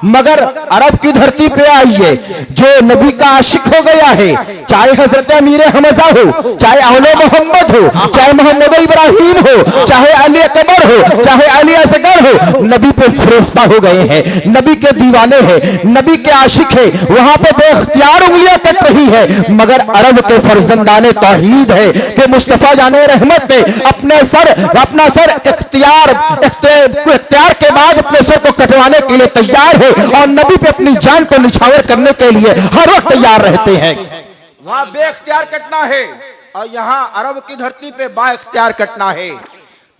S4: मगर अरब की धरती पे आइए जो नबी का आशिक हो गया है, चाहे हजरत अमीर हमजा हो, चाहे औले मोहम्मद हो, चाहे मोहम्मद इब्राहिम हो, चाहे अली अकबर हो, चाहे अली असगर हो, नबी पे फरोख्ता हो गए हैं, नबी के दीवाने हैं, नबी के आशिक है। वहां पे बेख्तियार उंगलियां कट रही है, मगर अरब के फर्जंदाने तौहीद है कि मुस्तफा जाने रहमत ने अपना सर इख्तियार के बाद अपने सर को कटवाने के लिए तैयार है और नबी पे अपनी जान को निछावर करने के लिए हर वक्त तैयार रहते हैं। वहां बेख्तियार कटना है और यहाँ अरब की धरती पे बाख्तियार कटना है।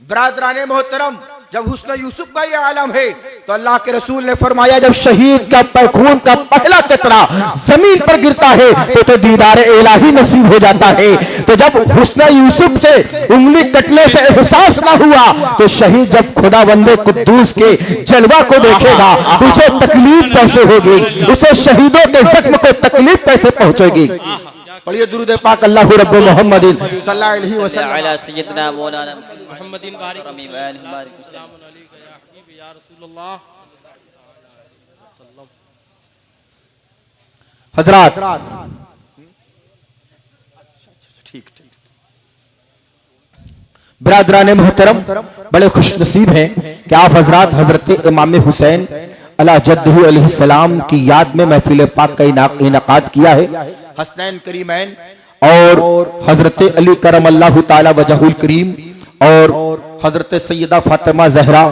S4: बिरादराने मोहतरम, जब हुस्न यूसुफ का ये आलम है तो अल्लाह के रसूल ने फरमाया जब शहीद का खून का पहला कतरा जमीन पर गिरता है तो दीदार इलाही नसीब हो जाता है। तो जब हुस्न यूसुफ से उंगली कटने से एहसास ना हुआ तो शहीद जब खुदा बंदे कुद्दूस के जलवा को देखेगा तो उसे तकलीफ कैसे होगी, उसे शहीदों के जख्म को तकलीफ कैसे पहुंचेगी। पढ़िए दुरूद पाक अल्लाहु रब्बु मुहम्मदिन सल्लल्लाहु अलैहि वसल्लम
S1: अला सय्यदना मौलाना
S3: मुहम्मदिन बारिक
S1: रमीम बारिक
S3: सलाम अलैका या हबीब या रसूलुल्लाह।
S4: हजरात ठीक बिरादरान मुहतरम, बड़े खुशनसीब हैं कि आप हजरात हजरत इमाम हुसैन अला जद्दहू अलैहिस्सलाम की याद में महफिल पाक का इनाकाद किया है। हसनैन करीमैन और हजरत अली करमल्लाहु ताला वजहुल करीम और हजरत सैयदा फातिमा जहरा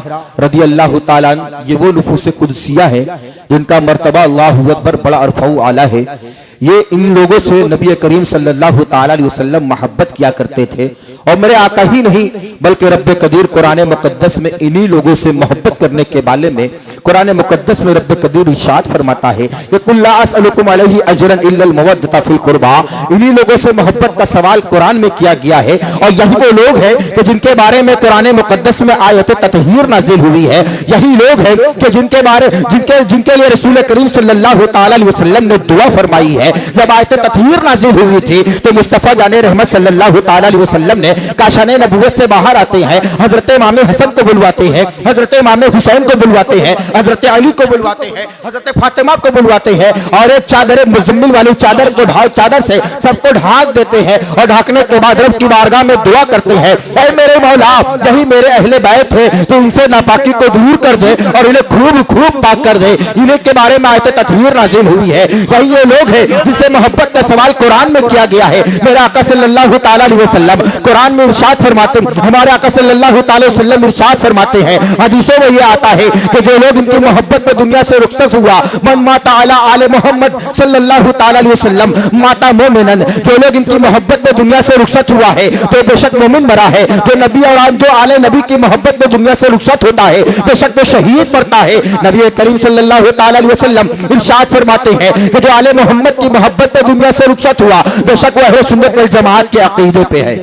S4: रदी अल्लाह ताला अन्हा, ये वो नुफूस कुदसिया है जिनका मर्तबा अल्लाहु अकबर बड़ा अरफाउ आला है। ये इन लोगों से नबी करीम सल्लल्लाहु ताला अलैहि वसल्लम मोहब्बत किया करते थे और मेरे आका ही नहीं बल्कि रब्बे कदीर कुरान मुकद्दस में इन्हीं लोगों से मोहब्बत करने के बारे में कुरान मुकद्दस में रब्बे कदीर इरशाद फरमाता है कि कुल ला असअलुकुम अलैहि अजरन इल्लल मवद्दता फिल कुर्बा। इन्हीं लोगों से मोहब्बत का सवाल कुरान में किया गया है और यही वो लोग हैं कि जिनके बारे में कुरान मुकद्दस में आयत ततहीर नाजिल हुई है। यही लोग हैं कि जिनके लिए रसूल करीम सल्लल्लाहु ताला अलैहि वसल्लम ने दुआ फरमाई है। जब आयत ततहीर नाजिल हुई थी तो मुस्तफा जाने रहमत सल्लल्लाहु ताला अलैहि वसल्लम ने काशाने नबूवत से बाहर आते हैं, हजरत इमाम हसन को बुलवाते हैं, हजरत इमाम हुसैन को बुलवाते हैं, हजरत अली को बुलवाते हैं, हजरत फातिमा को बुलवाते हैं और एक चादर मुजम्मिल वाली चादर को चादर से सबको ढाक देते हैं और ढाकने के बाद रब की बारगाह में दुआ करते हैं, ऐ मेरे मौला यही मेरे अहले बैत थे तो इनसे नापाकी को दूर कर दे और इन्हें खूब खूब पाक कर दे। इन्हीं के बारे में आयत तत्वीर नाजिल हुई है। वही ये लोग हैं जिनसे मोहब्बत का सवाल कुरान में किया गया है। मेरे आका सल्लल्लाहु ताला अलैहि वसल्लम कुरान में इरशाद फरमाते, हमारे आका सल्लल्लाहु ताला अलैहि वसल्लम इरशाद फरमाते हैं, हदीसों में ये आता है कि जो लोग इनकी मोहब्बत में दुनिया से रुखसत हुआ, मन माता अला आले मोहम्मद सल्लल्लाहु ताला अलैहि वसल्लम माता मोमिनन, जो लोग इनकी मोहब्बत में दुनिया से रुखसत हुआ है तो बेशक मोमिन मरा है। जो नबी और जो आले नबी की मोहब्बत में दुनिया से रुखसत होता है बेशक वो शहीद मरता है। नबी करीम सल्लल्लाहु ताला अलैहि वसल्लम इरशाद फरमाते हैं कि जो आले मोहम्मद की मोहब्बत में दुनिया से रुखसत हुआ बेशक वो अहले सुन्नत वल जमात के अकीदे पे है,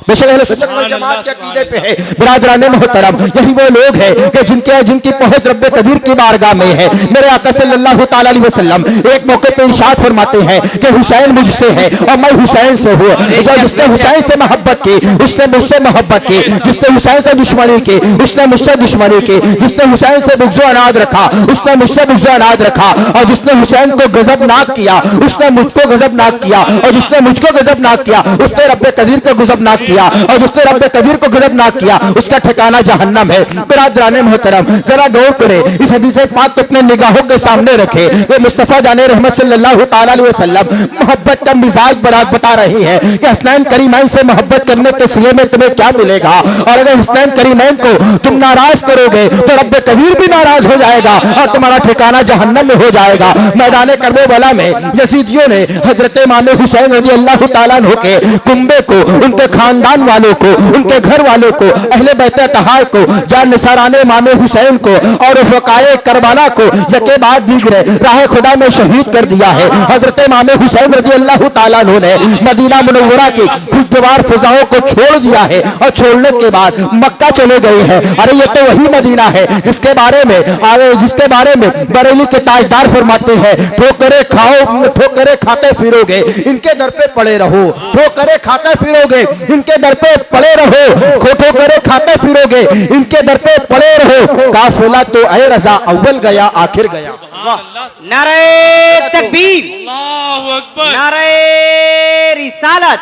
S4: बेशक अहले सुन्नत वल जमात के अकीदे पे है। बिरादराने मोहतरम यही वो लोग हैं कि जिनकी पहुंच रब्बे कदीर की बारगाह में है। मेरे आका सल्लल्लाहु ताला अलैहि वसल्लम एक मौके पे इरशाद फरमाते हैं कि हुसैन मुझसे है और मैं हुसैन से हूँ। जिसने हुसैन से मोहब्बत की उसने मुझसे मोहब्बत की, जिसने हुसैन से दुश्मनी की उसने मुझसे दुश्मनी की, जिसने हुसैन से बुग़्ज़ो अनाद रखा उसने मुझसे बुग़्ज़ो अनाद रखा, और जिसने हुसैन को गज़बनाक किया उसने मुझको गज़बनाक किया, और जिसने मुझको गज़बनाक किया उसने रब्बे कदीर को गज़बनाक किया, और जिसने रब्बे कदीर को गज़बनाक किया उसका ठिकाना जहन्नम है। बिरादराने मोहतरम जरा गौर करें, इस हदीस पाक को अपने निगाहों के सामने रखें। ये मुस्तफा जाने रहमत सल्लल्लाहु ताला अलैहि वसल्लम मोहब्बत का मिजाज बता रही है कि हसनैन करीमैन से मोहब्बत करने के सिले में तुम्हें क्या मिलेगा, और अगर हसनैन करीमैन को तुम नाराज करोगे तो रब्बे कदीर भी नाराज हो जाएगा और तुम्हारा ठिकाना जहन्नम में हो जाएगा। मैदान करबला में यजीदियों ने हजरत इमाम हुसैन रज़ी अल्लाह ताला अन्हु के कुंबे को, उनके खानदान वालों को, उनके घर वालों को, अहले बैत तहार को, जान निसाराने इमाम हुसैन को और फकाए करबला को यके बाद दीगरे राह खुदा में शहीद कर दिया है। हजरत इमाम हुसैन रज़ी अल्लाह ताला अन्हु ने मदीना मुनव्वरा की खुशगवार फिजाओं को छोड़ दिया है और छोड़ने के बाद मक्का चले गए हैं। अरे ये तो वही मदीना है जिसके बारे में बरेली के ताजदार फरमाते हैं, ठोकरे खाओ ठोकरे खाते फिरोगे इनके दर पे पड़े रहो, ठोकरे खाते फिरोगे इनके दर पे पड़े रहो, ठोकरे खाते फिरोगे इनके दर पे पड़े रहो, काफिला तो ऐ रजा अव्वल गया आखिर गया।
S1: नारे तकबीर,
S3: अल्लाहु अकबर,
S1: नारे रिसालत,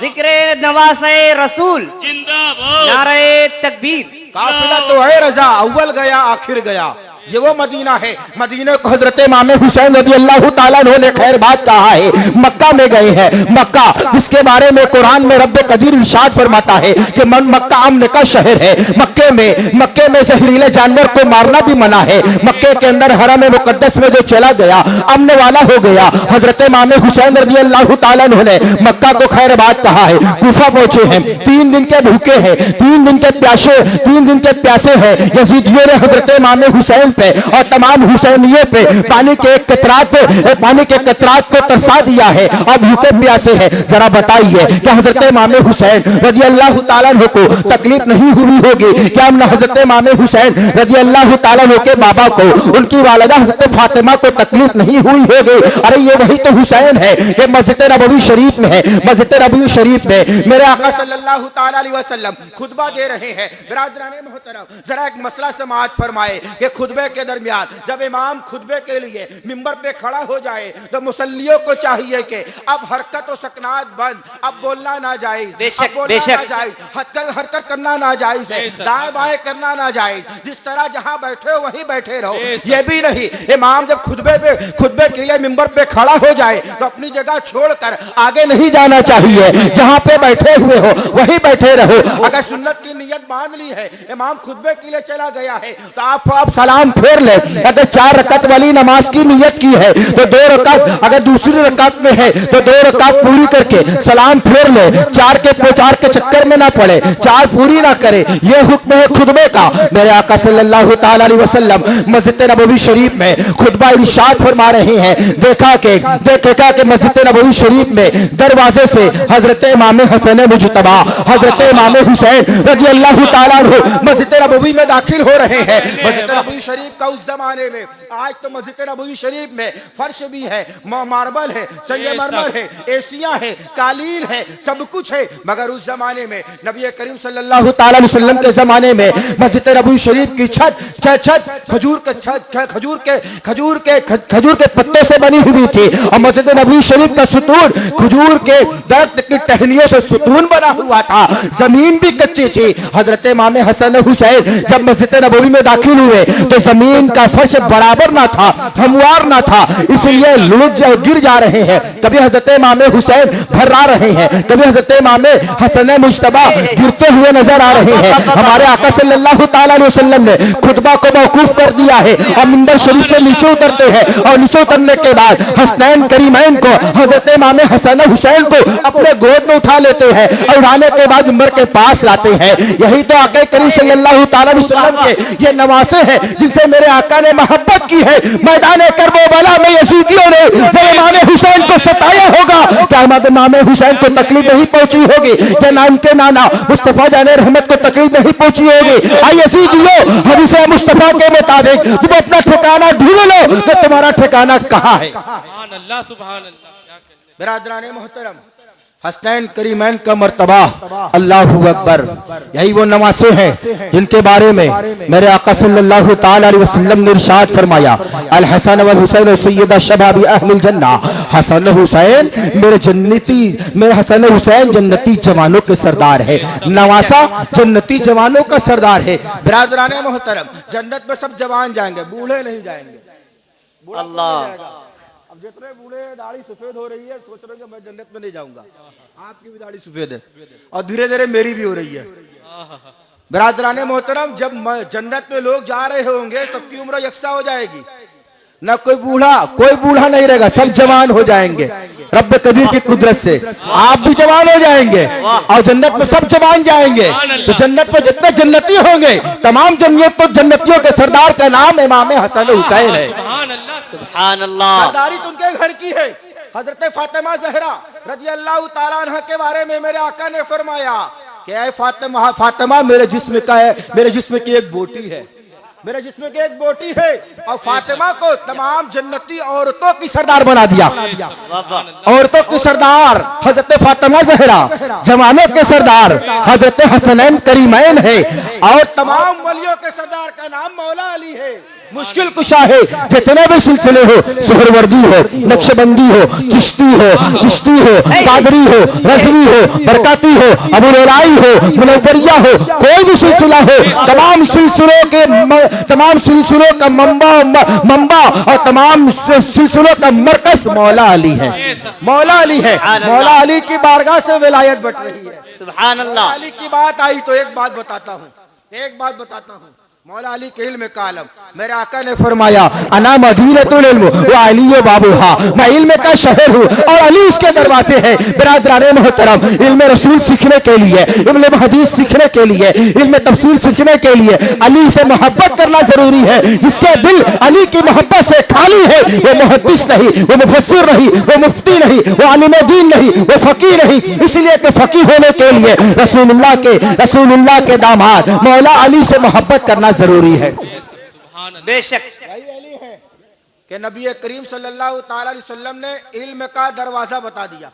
S1: जिक्र नवासे रसूल,
S3: जिंदाबाद,
S1: नारे तकबीर।
S4: काफिला तो है रजा अव्वल गया आखिर गया। ये वो मदीना है, मदीने को हजरत इमाम हुसैन रज़ी अल्लाह ताला अन्हु ने खैर बात कहा है। मक्का में गए हैं, मक्का जिसके बारे में कुरान में रब्बे कदीर इरशाद फरमाता है कि मक्का अमन का शहर है। मक्के में जहरीले जानवर को मारना भी मना है। मक्के के अंदर हरम मुकद्दस में जो चला गया अमन वाला हो गया। हजरत इमाम हुसैन रज़ी अल्लाह ताला अन्हु ने मक्का को खैर बात कहा है। कूफा पहुंचे हैं, 3 दिन के भूखे हैं, 3 दिन के प्यासे हैं। यजीदियों ने हजरत इमाम हुसैन और तमाम हुसैनियों पे पानी के कतरात को तरसा दिया है और भूखे प्यासे है। जरा बताइए क्या हजरत इमाम हुसैन रज़ी अल्लाह ताला अन्हु को तकलीफ नहीं हुई होगी? क्या हजरत इमाम हुसैन रज़ी अल्लाह ताला अन्हु के बाबा को, उनकी वालिदा हजरत फातिमा को तकलीफ नहीं हुई होगी? अरे ये वही तो हुसैन है। ये मस्जिद नबवी शरीफ में है, मस्जिद नबवी शरीफ में मेरे आका सल्लल्लाहु ताला अलैहि वसल्लम खुतबा दे रहे हैं। बिरादराने मोहतरम जरा एक मसला समाअत फरमाए कि खुतबे के दरमियान जब इमाम खुतबे के लिए मिंबर पे खड़ा हो जाए तो मुसल्लियों को चाहिए कि अब हरकत और सकनात बंद, अब बोलना ना जायज, अब बोलना ना जायज, हरकत करना ना जायज है, दाएं बाएं करना ना जायज, जिस तरह जहां बैठे हो वहीं बैठे रहो। ये भी नहीं, इमाम जब खुतबे के लिए मिंबर पे खड़ा हो जाए तो अपनी जगह छोड़कर आगे नहीं जाना चाहिए, जहां पे बैठे हुए हो वहीं बैठे रहो। अगर सुन्नत की नियत बांध ली है, इमाम खुतबे के लिए चला गया है तो आप सलाम फेर ले। अगर 4 रकात वाली नमाज की नियत की है तो 2 रकात, अगर दूसरी रकात में है तो 2 रकात पूरी करके सलाम फेर ले। 4 के चक्कर में ना पड़े, 4 पूरी ना करे। ये हुक्म है खुतबे का। मेरे आका सल्लल्लाहु ताला अलैहि वसल्लम मस्जिद नबवी शरीफ में खुतबा इरशाद फरमा रहे हैं। देखा कि मस्जिद नबवी शरीफ में दरवाजे से हजरत इमाम हसन मुजतबा हजरत इमाम हुसैन रज़ी अल्लाह ताला अन्हु मस्जिद नबवी में दाखिल हो रहे हैं। मस्जिद नबवी
S2: शरीफ का उस जमाने में, आज तो मस्जिद नबवी शरीफ में फर्श भी है, मार्बल है, संगमरमर है, एशिया है, कालीन है, सब कुछ है, मगर उस जमाने में नबी करीम सल्लल्लाहु ताला अलैहि वसल्लम के जमाने में मस्जिद नबवी शरीफ की छत खजूर के पत्ते से बनी हुई थी और मस्जिद नबवी शरीफ का सुतून खजूर के दरख्त की टहनियों से सुतून बना हुआ था। जमीन भी कच्ची थी। हजरत इमाम हसन हुसैन जब मस्जिद नबवी में दाखिल हुए तो जमीन का फर्श बराबर ना था, हमवार ना था, इसलिए गिर जा रहे हैं। कभी हजरत इमाम हुसैन भर्रा रहे हैं, कभी हजरत इमाम हसन मुश्तबा गिरते हुए नजर आ रहे हैं। हमारे आका सल्लल्लाहु ताला अलैहि वसल्लम ने खुतबा को मौकूफ कर दिया है और मिंबर शरीफ से नीचे उतरते हैं और नीचे उतरने के बाद हसनैन करीमैन को, हजरत इमाम हसन हुसैन को अपने गोद में उठा लेते हैं और उठाने के बाद मिंबर के पास लाते हैं। यही तो आका करीम सल्लल्लाहु ताला अलैहि वसल्लम के ये नवासे हैं जिनसे मेरे आका ने मोहब्बत की है। मैदान करबला में यजीदियों ने जब इमाम हुसैन को सताया होगा, क्या इमाम हुसैन को तकलीफ नहीं पहुंची होगी? क्या नाम के नाना मुस्तफा जाने रहमत को तकलीफ नहीं पहुंची होगी? यजीदियों, हदीस मुस्तफा के मुताबिक तुम अपना ठिकाना ढूंढ लो तो तुम्हारा ठिकाना कहाँ है?
S3: सुभान अल्लाह, सुभान अल्लाह।
S2: बिरादराने मोहतरम, हसनैन करीमैन का मर्तबा अल्लाहु अकबर, यही वो नवासे हैं जिनके बारे में मेरे आका सल्लल्लाहु ताला अलैहि वसल्लम ने इरशाद फरमाया, अल हसन वल हुसैन सय्यदा शबाबी अहलिल जन्ना। हसन हुसैन मेरे हसन हुसैन जन्नती जवानों के सरदार है। नवासा जन्नती जवानों का सरदार है। बिरादराने मोहतरम, जन्नत में सब जवान जाएंगे, बूढ़े नहीं जाएंगे।
S1: अल्लाह।
S2: अब जितने बूढ़े दाढ़ी सफेद हो रही है सोच रहे हैं मैं जन्नत में नहीं जाऊंगा। आपकी भी दाढ़ी सफेद है और धीरे धीरे मेरी भी हो रही है। बिरादराने मोहतरम, जब जन्नत में लोग जा रहे होंगे सबकी उम्र यकसा हो जाएगी, ना कोई बूढ़ा नहीं रहेगा, सब जवान हो जाएंगे रब्ब कदीर की कुदरत से। आप भी जवान हो जाएंगे और जन्नत में सब जवान जाएंगे। तो जन्नत में जितने जन्नती होंगे तमाम जन्नतियों के सरदार का नाम इमाम हसन हुसैन है।
S1: सुभान अल्लाह।
S2: सरदारी तो उनके घर की है। हजरत फातिमा ज़हरा रज़ी अल्लाह ताला अन्हा के बारे में मेरे आका ने फरमाया कि ऐ फातिमा मेरे जिस्म का है, मेरे जिस्म की एक बोटी है, मेरे जिस्म की एक बोटी है। और फातिमा को तमाम जन्नती औरतों की सरदार बना दिया। औरतों की सरदार हजरत फातिमा ज़हरा, जवानों के सरदार हजरत हसनैन करीमैन है और तमाम वलियों के सरदार का नाम मौला अली है। मुश्किल कुशा है। जितने भी सिलसिले हो, सुहरवर्दी हो, नक्शबंदी हो, चिश्ती हो, कादरी हो, रज़वी हो, बरकाती हो, अबूलाई हो, मुनव्वरिया हो, कोई भी सिलसिला हो, तमाम सिलसिलों का मंबा और तमाम सिलसिलों का मरकज मौला अली है। मौला अली है। मौला अली की बारगाह से विलायत बट रही है।
S1: सुभान अल्लाह।
S2: अली की बात आई तो एक बात बताता हूँ। मौला अली के इल्म का आलम, मेरे आका ने फरमाया अना मदीनतुल इल्म व अली बाबुहा, मैं इल्म का शहर हूँ और अली उसके दरवाजे है। बिरादराने मोहतरम, इल्म रसूल सीखने के लिए, इल्म हदीस सीखने के लिए, इल्म तफसीर सीखने के लिए अली से मोहब्बत करना जरूरी है। जिसके दिल अली की मोहब्बत से खाली है वो मुहद्दिस नहीं, वो मुफस्सिर नहीं, वो मुफ्ती नहीं, वो आलिम दीन नहीं, वो फकीह नहीं। इसलिए कि फकीह होने के लिए रसूलुल्लाह के दामाद मौला अली से मोहब्बत करना जरूरी है।
S1: बेशक
S2: अली है कि नबी करीम सल्लल्लाहु ताला अलैहि वसल्लम ने इल्म का दरवाजा बता दिया।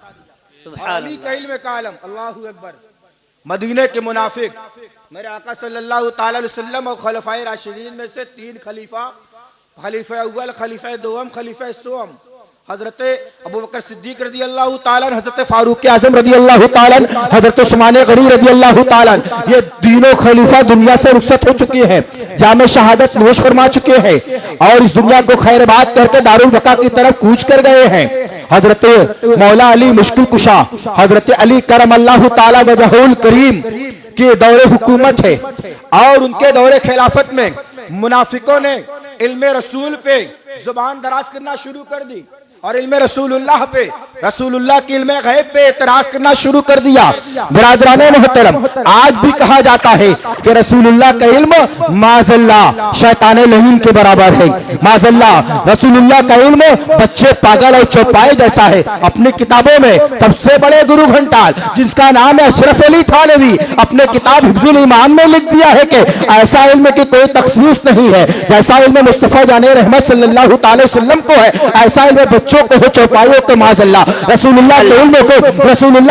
S2: अली का इल्म का आलम। अल्लाहु अकबर। मदीने के मुनाफिक मेरे आका सल्लल्लाहु ताला अलैहि वसल्लम और खलीफाए राशिदीन में से 3 खलीफा, खलीफा अव्वल, खलीफा दोम, खलीफा सोम, हजरत अबू बकर सिद्दीक रज़ी अल्लाह ताला, हजरत फारूक आजम रज़ी अल्लाह ताला, हजरत उस्मान गनी रज़ी अल्लाह ताला, ये तीनों खलीफा दुनिया से रुखसत हो चुके हैं, जामे शहादत नोश फरमा चुके हैं और इस दुनिया को खैरबाद करके दारुल बका की तरफ कूच कर गए हैं। हजरत मौला अली मुश्किल कुशा, हजरत अली करम अल्लाह ताला वजहुल करीम के दौरे हुकूमत है और उनके दौरे खिलाफत में मुनाफिकों ने इल्मे रसूल पे जुबान दराज करना शुरू कर दी
S4: और इल्म रसूलुल्लाह पे, रसूलुल्लाह की इल्म गैब पे एतराज करना शुरू कर दिया। बिरादराने मोहतरम, आज भी कहा जाता है कि रसूलुल्लाह का इल्म माज़अल्लाह शैताने लहीन के बराबर है। माज़अल्लाह रसूलुल्लाह का इल्म बच्चे पागल और चौपाए जैसा है। अपनी किताबों में सबसे बड़े गुरु घंटाल जिसका नाम है अशरफ अली थानवी, अपने किताब हिफ्जुल ईमान में लिख दिया है कि ऐसा इल्म की कोई तखसीस नहीं है जैसा इल्म मुस्तफा जाने रहमत सल्लल्लाहु अलैहि वसल्लम को है, ऐसा इल्म बच्चों को हो चौपाइयों को। माज़अल्लाह रसूलुल्लाह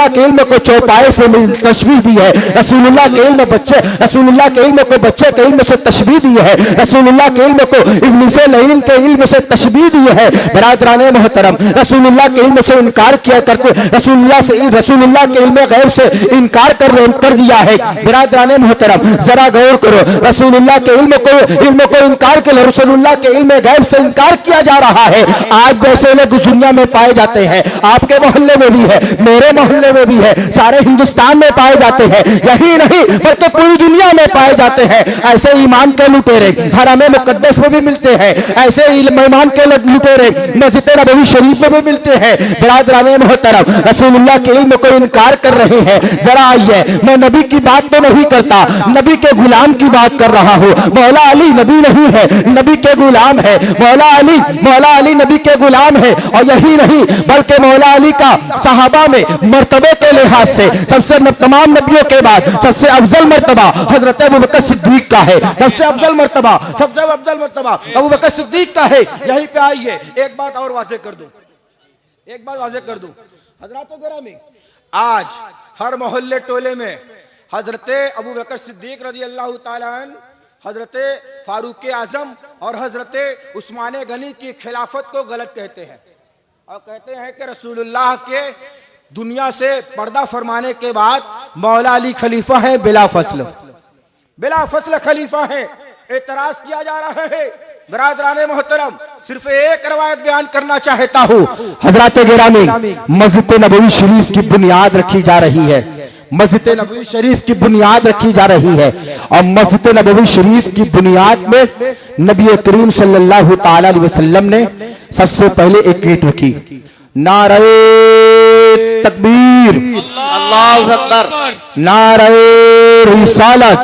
S4: के इल्म को चौपाए से तशबीह दी है। रसूलुल्लाह के इल्म को बच्चे के इल्म से तशबीह दी है। रसूलुल्लाह के इल्म को इब्लिस लईन के इल्म से तशबीह दी है। बिरादराने मोहतरम, रसूलुल्लाह के इल्म से इनकार किया करके रसूलुल्लाह के इल्म गैब से इनकार कर दिया है। बिरादराने मोहतरम, जरा गौर करो, रसूलुल्लाह के इल्म को इनकार कर, रसूलुल्लाह के इल्म गैब से इनकार किया जा रहा है। आज वैसे लोग दुनिया में पाए जाते हैं, आपके मोहल्ले में भी है, मेरे मोहल्ले में भी है, सारे हिंदुस्तान में पाए जाते हैं। यही नहीं बल्कि पूरी दुनिया में पाए जाते हैं। ऐसे ईमान के लुटेरे हरम मुकद्दस में भी मिलते हैं, ऐसे ईमान के लुटेरे मस्जिद नबवी शरीफ में भी मिलते हैं। बिरादराने मोहतरम, रसूलुल्लाह के इल्म को इनकार कर रहे हैं। जरा आइए, मैं नबी की बात तो नहीं करता, नबी के गुलाम की बात कर रहा हूँ। मौला अली नबी नहीं है, नबी के गुलाम है। मौला अली नबी के गुलाम है। और यही नहीं बल्कि मौला अली का सहाबा में मर्तबे के लिहाज से सबसे तमाम नबियों के बाद सबसे अफजल मर्तबा हजरत अबू बकर सिद्दीक का है। सबसे अफजल मर्तबा अबू बकर सिद्दीक का है। यहीं पे आइए, एक बात और वाज़ेह कर दूं, हजरात गिरामी, आज हर मोहल्ले टोले में हजरत अबू बकर सिद्दीक रज़ी अल्लाह ताला अन्हु, हजरत फारूक आजम और हजरत उस्मान गनी की खिलाफत को गलत कहते हैं और कहते हैं कि रसूलुल्लाह के दुनिया से पर्दा फरमाने के बाद मौला अली खलीफा है, बिला फसल खलीफा है। एतराज किया जा रहा है। बिरादराने मोहतरम, सिर्फ एक रवायत बयान करना चाहता हूँ। हजरात गिरामी, मस्जिद नबवी शरीफ की बुनियाद रखी जा रही है। मस्जिद नबवी शरीफ की बुनियाद रखी जा रही है और मस्जिद नबवी शरीफ की बुनियाद में नबी करीम सल्लल्लाहु ताला अलैहि वसल्लम ने सबसे पहले एक ईंट रखी। नारे तकबीर,
S1: अल्लाहु अकबर,
S4: नारे रिसालत,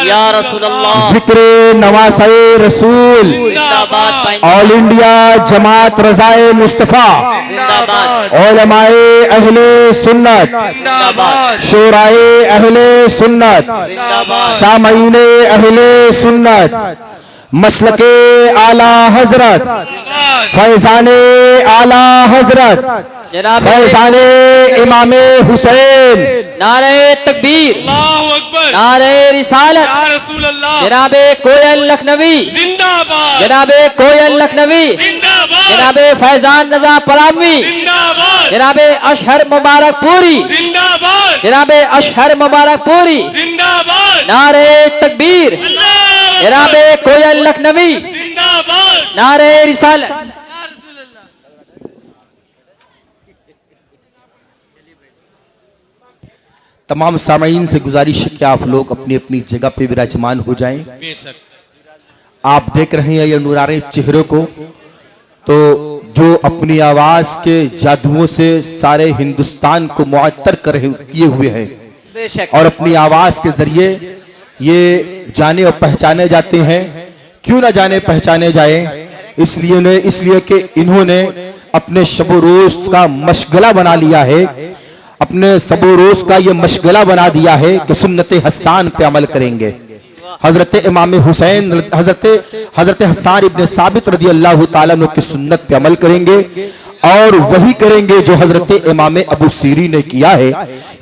S1: या रसूल अल्लाह,
S4: जिक्रे नवासे रसूल,
S1: जिंदाबाद,
S4: ऑल इंडिया जमात रजाए मुस्तफा,
S1: जिंदाबाद,
S4: उलमाए अहले सुन्नत,
S1: जिंदाबाद,
S4: शोराए अहले सुन्नत,
S1: जिंदाबाद,
S4: सामईने अहले सुन्नत, मसलके आला हजरत, फैजाने आला हजरत, फैजाने इमामे हुसैन,
S1: नारे तकबीर, अल्लाहु अकबर, नारे रिसालत, या रसूल अल्लाह, जनाबे कोयल लखनवी जिंदाबाद, जनाबे कोयल लखनवी जिंदाबाद, जनाबे फैजान रजा पलामी जिंदाबाद, जनाबे अशहर मुबारक पूरी जिंदाबाद, जनाबे अशहर मुबारक पूरी जिंदाबाद, नारे तकबीर, जनाबे कोयल लखनवी जिंदाबाद, नारे रिसालत।
S4: तमाम सामईन से गुजारिश है कि आप लोग अपनी अपनी जगह पे विराजमान हो जाएं। आप देख रहे हैं ये नूरानी चेहरों को, तो जो अपनी आवाज के जादुओं से सारे हिंदुस्तान को मुअत्तर किए हुए हैं और अपनी आवाज के जरिए ये जाने और पहचाने जाते हैं। क्यों ना जाने पहचाने जाए, इसलिए कि इन्होंने अपने शबो रोज का मशगला बना लिया है, अपने सबो रोज का ये मशगला बना दिया है कि सुन्नत हसन पे अमल करेंगे। हजरत इमाम हुसैन, हजरत हसन इब्ने साबित रज़ी अल्लाह ताला अन्हु की सुन्नत पे अमल करेंगे और वही करेंगे जो हजरत इमाम अबू सीरी ने किया है।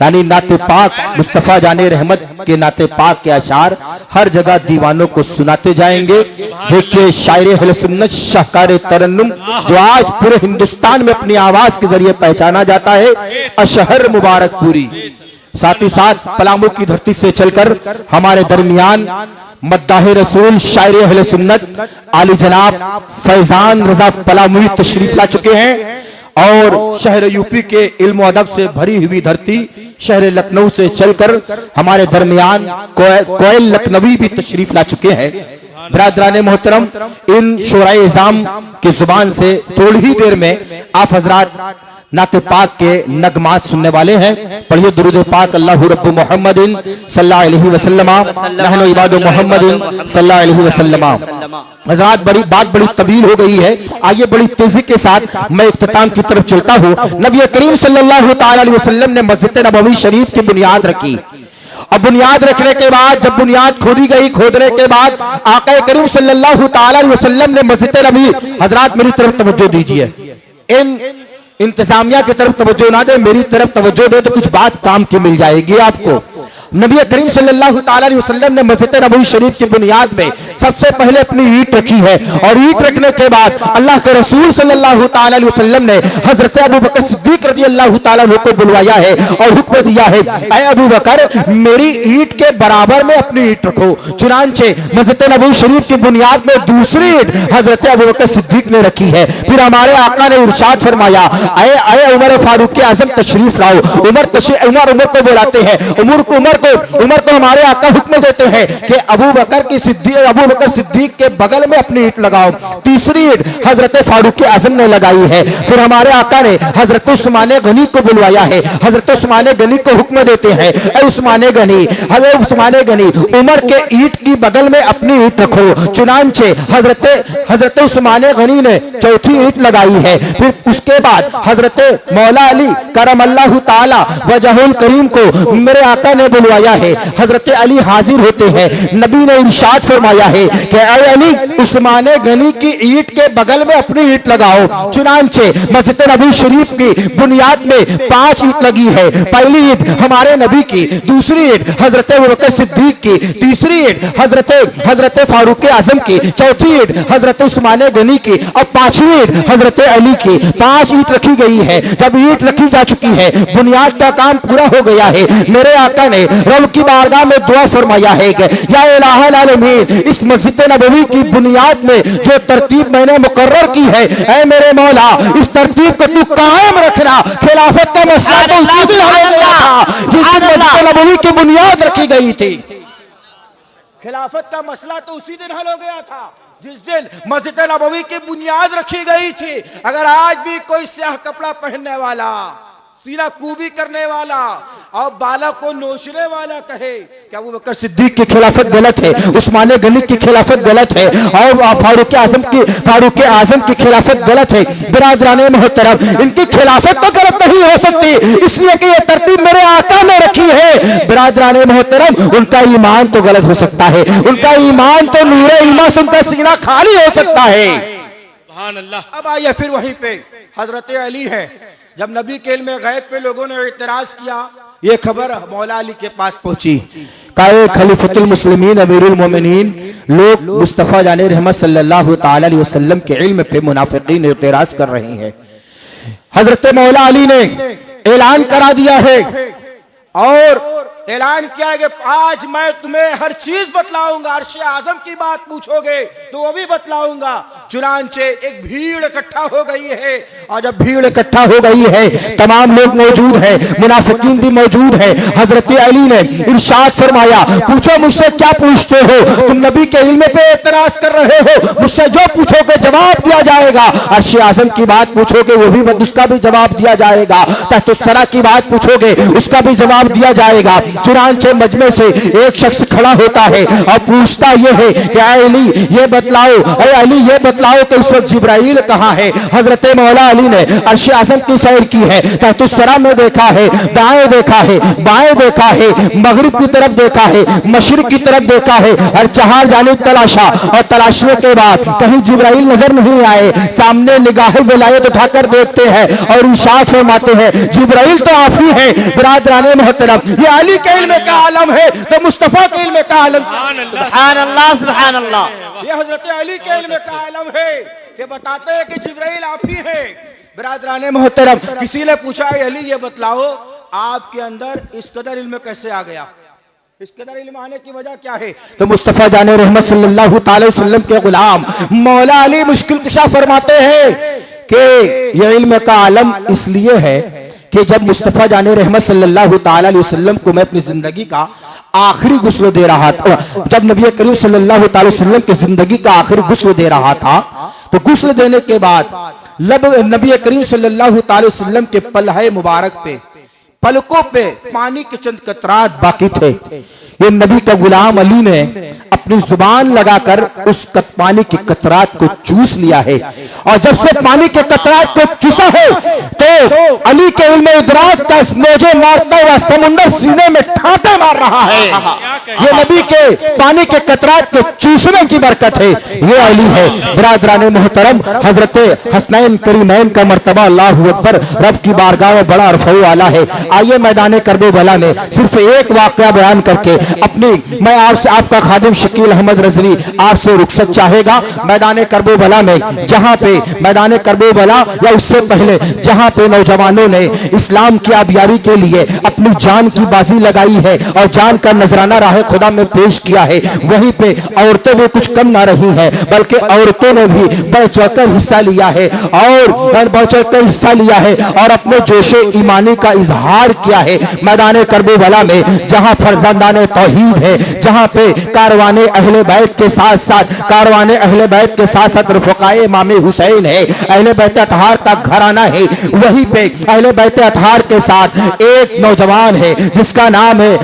S4: यानी नाते पाक मुस्तफा जाने रहमत के नाते पाक के अशार हर जगह दीवानों को सुनाते जाएंगे। देखिए शायर अहले सुन्नत शाहकार तरन्नुम जो आज पूरे हिंदुस्तान में अपनी आवाज के जरिए पहचाना जाता है, अशहर मुबारकपुरी। साथ ही साथ पलामू की धरती से चलकर हमारे दरमियान मद्दाह रसूल शायर अहले सुन्नत आली जनाब फैजान रजा पलामूई तशरीफ ला चुके हैं और शहर यूपी के इल्म अदब से भरी हुई धरती शहर लखनऊ से चलकर हमारे दरमियान कोयल लखनवी भी तशरीफ ला चुके हैं। बिरादरान मोहतरम, इन शोराए इज़ाम की जुबान से थोड़ी ही देर में आप हजरात नाते पाक के नगमात सुनने वाले हैं। पढ़िए दुरूद पाक अल्लाहु रब्बु मुहम्मदिन सल्लल्लाहु अलैहि वसल्लम नहनु इबादु मुहम्मदिन सल्लल्लाहु अलैहि वसल्लम। हज़रात बड़ी तवील हो गई है, आइए बड़ी तेजी के साथ मैं इख्तिताम की तरफ चलता हूँ। नबी करीम सल्लल्लाहु ताला अलैहि वसल्लम ने मस्जिद नबवी शरीफ की बुनियाद रखी। अब बुनियाद रखने के बाद जब बुनियाद खोदी गई, खोदने के बाद आका करीम सल्लल्लाहु ताला अलैहि वसल्लम ने मस्जिद नबवी, हजरात मेरी तरफ तवज्जो दीजिए, इन इंतजामिया की तरफ तवज्जो ना दे, मेरी तरफ तवज्जो दे तो कुछ बात काम की मिल जाएगी आपको। नबी करीम सल्लल्लाहु ताला अलैहि वसल्लम ने मस्जिद नबवी शरीफ की बुनियाद में सबसे पहले अपनी ईंट रखी है, और ईंट रखने के बाद अल्लाह के रसूल सल्लल्लाहु ताला अलैहि वसल्लम ने हजरत अबू बकर सिद्दीक रज़ी अल्लाह ताला अन्हु को बुलवाया है और हुक्म दिया है, ऐ अबू बकर मेरी ईंट के बराबर में अपनी ईंट रखो। चुनांचे मस्जिद नबवी शरीफ की बुनियाद में दूसरी ईंट हजरत अबू बकर सिद्दीक ने रखी है। फिर हमारे आका ने इरशाद फरमाया, ऐ उमर फारूक आज़म तशरीफ लाओ। उमर को बुलाते हैं, उमर को हमारे आका हुक्म देते हैं कि अबू बकर सिद्दीक के बगल में अपनी ईंट लगाओ। तीसरी ईंट हजरत फारूक आज़म ने लगाई है। फिर हमारे आका ने हजरत उस्मान गनी को बुलवाया है। हजरत उस्मान गनी को हुक्म देते हैं, ऐ उस्मान गनी, हजरत उस्मान गनी उमर के ईंट की बगल में अपनी ईंट रखो। चुनांचे हजरत उस्मान गनी ने चौथी ईंट लगाई है। फिर उसके बाद हजरत मौला अली करमल्लाहु ताला वजहुल करीम को मेरे आका ने बुलवाया है। हजरत अली हाजिर होते हैं। नबी ने इरशाद फरमाया है कि ऐ अली उस्मान गनी की ईंट के बगल में अपनी ईंट लगाओ। चुनांचे मस्जिद नबवी शरीफ की बुनियाद में 5 ईंट लगी है। पहली ईंट हमारे नबी की, दूसरी ईंट हजरत अबू बकर सिद्दीक की, तीसरी ईंट हजरत फारूक आजम की, चौथी ईंट हजरत उस्मान गनी की और 5वीं ईंट हजरत अली की। 5 ईंट रखी गई है। जब ईंट रखी जा चुकी है, बुनियाद का काम पूरा हो गया है, मेरे आका ने रब की बारगाह में दुआ फरमाया है कि या इलाहुल आलमीन, इस मस्जिद नबवी की बुनियाद में जो तरतीब मैंने मुकर्रर की है, ऐ मेरे मौला इस तरतीब को तू कायम रखना। खिलाफत का मसला तो उसी दिन हल हो गया था जिस दिन मस्जिद नबवी की बुनियाद रखी गई थी। खिलाफत का मसला तो उसी दिन हल हो गया था जिस दिन मस्जिद नबवी की बुनियाद रखी गई थी। अगर आज भी कोई स्याह कपड़ा पहनने वाला, सीना कूबी करने वाला और बाला को नोचने वाला कहे कि अबू बकर सिद्दीक की खिलाफत गलत है, उस्मान गनी की खिलाफत गलत है और फारूक आजम की खिलाफत गलत है, बिरादराने मोहतरम इनकी खिलाफत तो गलत नहीं हो सकती, इसलिए कि ये तरतीब मेरे आका ने रखी है। बिरादराने मोहतरम उनका ईमान तो गलत हो सकता है, उनका ईमान तो नूरे ईमान से उनका सीना खाली हो सकता है।
S3: सुभान अल्लाह।
S2: अब आइए फिर वहीं पे हजरत अली है। जब नबी के इल्म गैब पे लोगों ने इतराज किया, ये खबर मौला अली के पास पहुंची।
S4: काए खलीफतुल मुस्लिमीन अमीरुल मोमिनीन लोग मुस्तफा जाने रहमत सल्लल्लाहु ताला अलैहि वसल्लम के इल्म पे मुनाफिकीन इतराज कर रही हैं। हजरत मौला अली ने ऐलान करा दिया है और ऐलान किया है कि आज मैं तुम्हें हर चीज बतलाऊंगा, अर्श आजम की बात पूछोगे तो वो भी बतलाऊंगा। चुनांचे एक भीड़ इकट्ठा हो गई है और जब भीड़ इकट्ठा हो गई है, तमाम लोग मौजूद हैं, मुनाफिकीन भी मौजूद हैं। हजरत अली ने इरशाद फरमाया, पूछो मुझसे क्या पूछते हो, तुम नबी के इल्म पे एतराज कर रहे हो, मुझसे जो पूछोगे जवाब दिया जाएगा। अर्श आजम की बात पूछोगे वो भी उसका भी जवाब दिया जाएगा। तहतुस्सरा की बात पूछोगे उसका भी जवाब दिया जाएगा। चुनांचे मजमे से एक शख्स खड़ा होता है और पूछता यह है कि अली ये बतलाओ, अली ये बतलाओ कि इस वक्त जिब्राइल कहाँ है। हजरत मौला अली ने अर्श आज़म की सैर की है, तहतुस्सरा में देखा है, दाएं देखा है, बाएं देखा है, मगरिब की तरफ देखा है, मशरिक की तरफ देखा है, हर चार जानिब तलाशा और तलाशने के बाद कहीं जिब्राइल नजर नहीं आए। सामने निगाह विलायत उठाकर देखते हैं और इरशाद फरमाते हैं जिब्राइल तो आप ही हैं। बिरादराने मोहतरम, ये अली के इल्म का आलम है तो मुस्तफा के इल्म का आलम,
S1: सुभान अल्लाह सुभान अल्लाह,
S2: ये हजरत अली के इल्म का आलम है कि बताते हैं कि जिब्राइल आप ही हैं। बिरादराने मोहतरम, किसी ने पूछा अली ये बतलाओ आपके अंदर इस कदर इल्म कैसे आ गया, इस कदर इल्म आने की वजह क्या है। तो मुस्तफा जाने रहमत सल्लल्लाहु ताला अलैहि वसल्लम के गुलाम मौला अली मुश्किल कुशा फरमाते हैं कि यह इल्म का आलम इसलिए है कि जब मुस्तफा जाने रहमत सल्लल्लाहु ताला अलैहि वसल्लम को मैं अपनी जिंदगी का
S4: आखिरी गुस्ल दे रहा था, जब नबी करीम सल्लल्लाहु अलैहि वसल्लम की जिंदगी का आखिरी गुस्ल दे रहा था, तो गुस्ल देने के बाद नबी करीम सल्लल्लाहु अलैहि वसल्लम के पलहे मुबारक पे, पलकों पे पानी के चंद कतरात बाकी थे। ये नबी का गुलाम अली ने अपनी जुबान लगाकर उस पानी के कतरात को चूस लिया है, और जब से पानी के कतरात को चूसा है तो अली के इल्म इदराक का मौजे मारता हुआ समुंदर सीने में ठाटे मार रहा है। ये नबी के पानी के कतरात को चूसने की बरकत है, ये अली है। बिरादरान मोहतरम, हजरत हसनैन करीमैन का मर्तबा अल्लाहु अकबर, रब की बारगाह में बड़ा अरफा वाला है। आइए मैदान करबला में सिर्फ एक वाकया बयान करके मैं आपसे, आपका खादिम शकील अहमद रजवी आपसे रुखसत चाहेगा। मैदान करबला में जहां पे मैदान करबला या उससे पहले जहां पे नौजवानों ने इस्लाम की आबियारी के लिए अपनी जान की बाजी लगाई है और जान का नजराना राह खुदा में पेश किया है, वहीं पे औरतें भी कुछ कम ना रही हैं, बल्कि औरतों ने भी बढ़ चढ़कर हिस्सा लिया है और अपने जोशे ईमानी का इजहार किया है। मैदान करबला में जहां फरजंदाने तौहीद है, जहां पे कारवाने अहले बैत के साथ साथ रफ़क़ाए इमाम हुसैन है, अहले बैत अतहार का घराना है, वहीं पे अहले बैत अतहार के साथ एक नौजवान है जिसका नाम है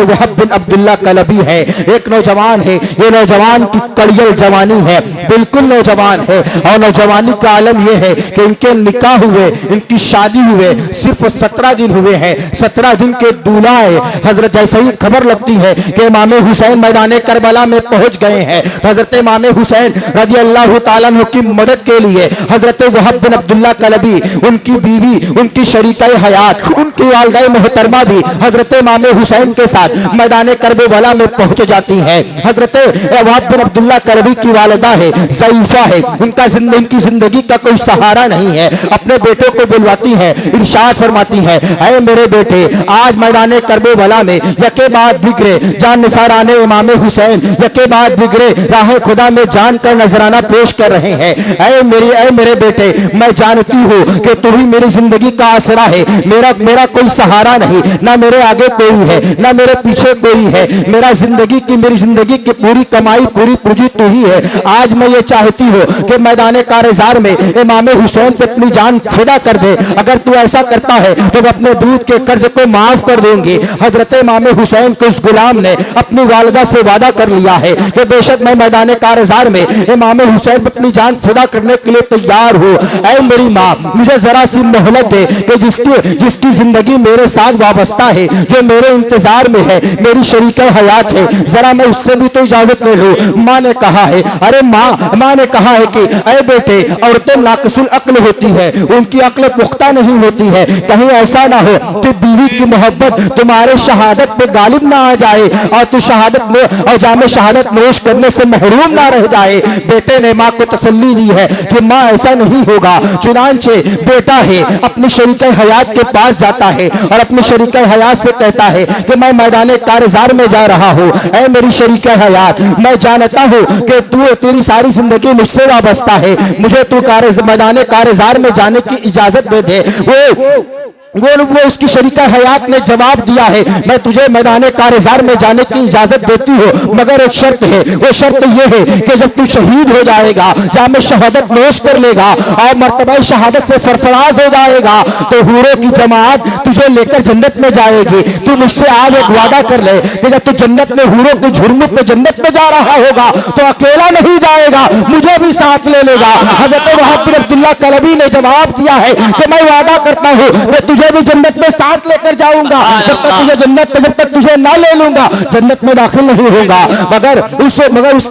S4: वहब बिन अब्दुल्ला कलबी है। एक नौजवान है, ये नौजवान की कड़ियल जवानी है, बिल्कुल नौजवान है, और नौजवानी का आलम यह है कि इनके निकाह हुए, इनकी शादी हुए सिर्फ 17 दिन हुए हैं। 17 दिन के दूल्हा है हजरत। जैसे ही खबर लगती है कि इमाम हुसैन मैदान करबला में पहुंच गए हैं, हजरत इमाम हुसैन रज़ी अल्लाह तआला अन्हु की मदद के लिए हजरत वहब बिन अब्दुल्ला कलबी, उनकी बीवी, उनकी शरीका हयात, उनकी वालिदा मोहतरमा भी हजरत इमाम हुसैन के साथ मैदान करबला में पहुंच जाती हैं। हजरत वहब बिन अब्दुल्ला कलबी की वालिदा है, ज़ईफा है, उनकी जिंदगी का कोई सहारा नहीं है। अपने बेटों को बुलवाती है, इरशाद फरमाती है, ऐ मेरे बेटे, आज मैदान करबला में यके बाद बिगड़े जान निसाराने इमाम हुसैन यके बाद बिगड़े राह खुदा में जान का नजराना पेश कर रहे हैं। ऐ मेरे बेटे, मैं जानती हूँ कि तू ही मेरी जिंदगी का आसरा है, मेरा कोई सहारा नहीं, ना मेरे आगे कोई है, ना मेरे पीछे कोई है। मेरी जिंदगी की पूरी कमाई, पूरी पूंजी तू ही है। आज मैं ये चाहती हूँ कि मैदान कारज़ार में इमाम हुसैन पे अपनी जान फिदा कर दे। अगर तू ऐसा करता है तो अपने दूध के कर्ज को माफ कर दूंगी। हजरत इमाम हुसैन के उस गुलाम ने अपनी वालिदा से वादा कर लिया है कि बेशक मैं मैदान कारज़ार में इमाम हुसैन पे अपनी जान फिदा करने के लिए तैयार हूँ। ऐ मेरी माँ, मुझे जरा सी मोहलत दे कि जिसकी जिंदगी मेरे साथ वाबस्ता है, जो मेरे इंतजार में है, मेरी शरीका हयात है, जरा मैं उससे भी तो इजाजत ले लूं। माँ ने कहा है, अरे माँ ने कहा है कि ऐ बेटे, औरतें नाक़िसुल अक्ल होती है, उनकी अक्ल पुख्ता नहीं होती है, कहीं ऐसा ना हो कि बीवी की मोहब्बत तुम्हारे शहादत पे गालिब ना आ जाए और तू जामे शहादत नोश करने से महरूम ना रह जाए। बेटे ने माँ को तसल्ली दी है कि माँ ऐसा नहीं होगा। चुनांचे बेटा है अपनी शरीका हयात के पास जाता है और अपनी शरीका हयात से कहता है कि मैं मैदान कारज़ार में जा रहा हूँ। ऐ मेरी शरीका हयात, मैं जानता हूँ कि तेरी सारी जिंदगी मुझसे वाबस्ता है, मुझे तू मैदान कारज़ार में जाने की इजाजत दे दे। वो उसकी शरीका हयात ने जवाब दिया है, मैं तुझे मैदान कारज़ार में जाने की इजाजत देती हूँ, मगर एक शर्त है। वो शर्त ये है कि जब तू शहीद हो जाएगा, जामे शहादत नोश कर लेगा और मर्तबा शहादत से सरफराज हो जाएगा, तो हूरों की जमात तुझे लेकर जन्नत में जाएगी। तू मुझसे आज एक वादा कर ले कि जब तू जन्नत में हूरों के झुरमुट में जन्नत में जा रहा होगा तो अकेला नहीं जाएगा, मुझे भी साथ ले लेगा। हजरत वहब बिन अब्दुल्ला कलबी ने जवाब दिया है कि मैं वादा करता हूँ कि तुझे भी जन्नत में साथ लेकर जाऊंगा, जब तक तुझे ना ले लूंगा जन्नत में दाखिल नहीं होगा। मगर उस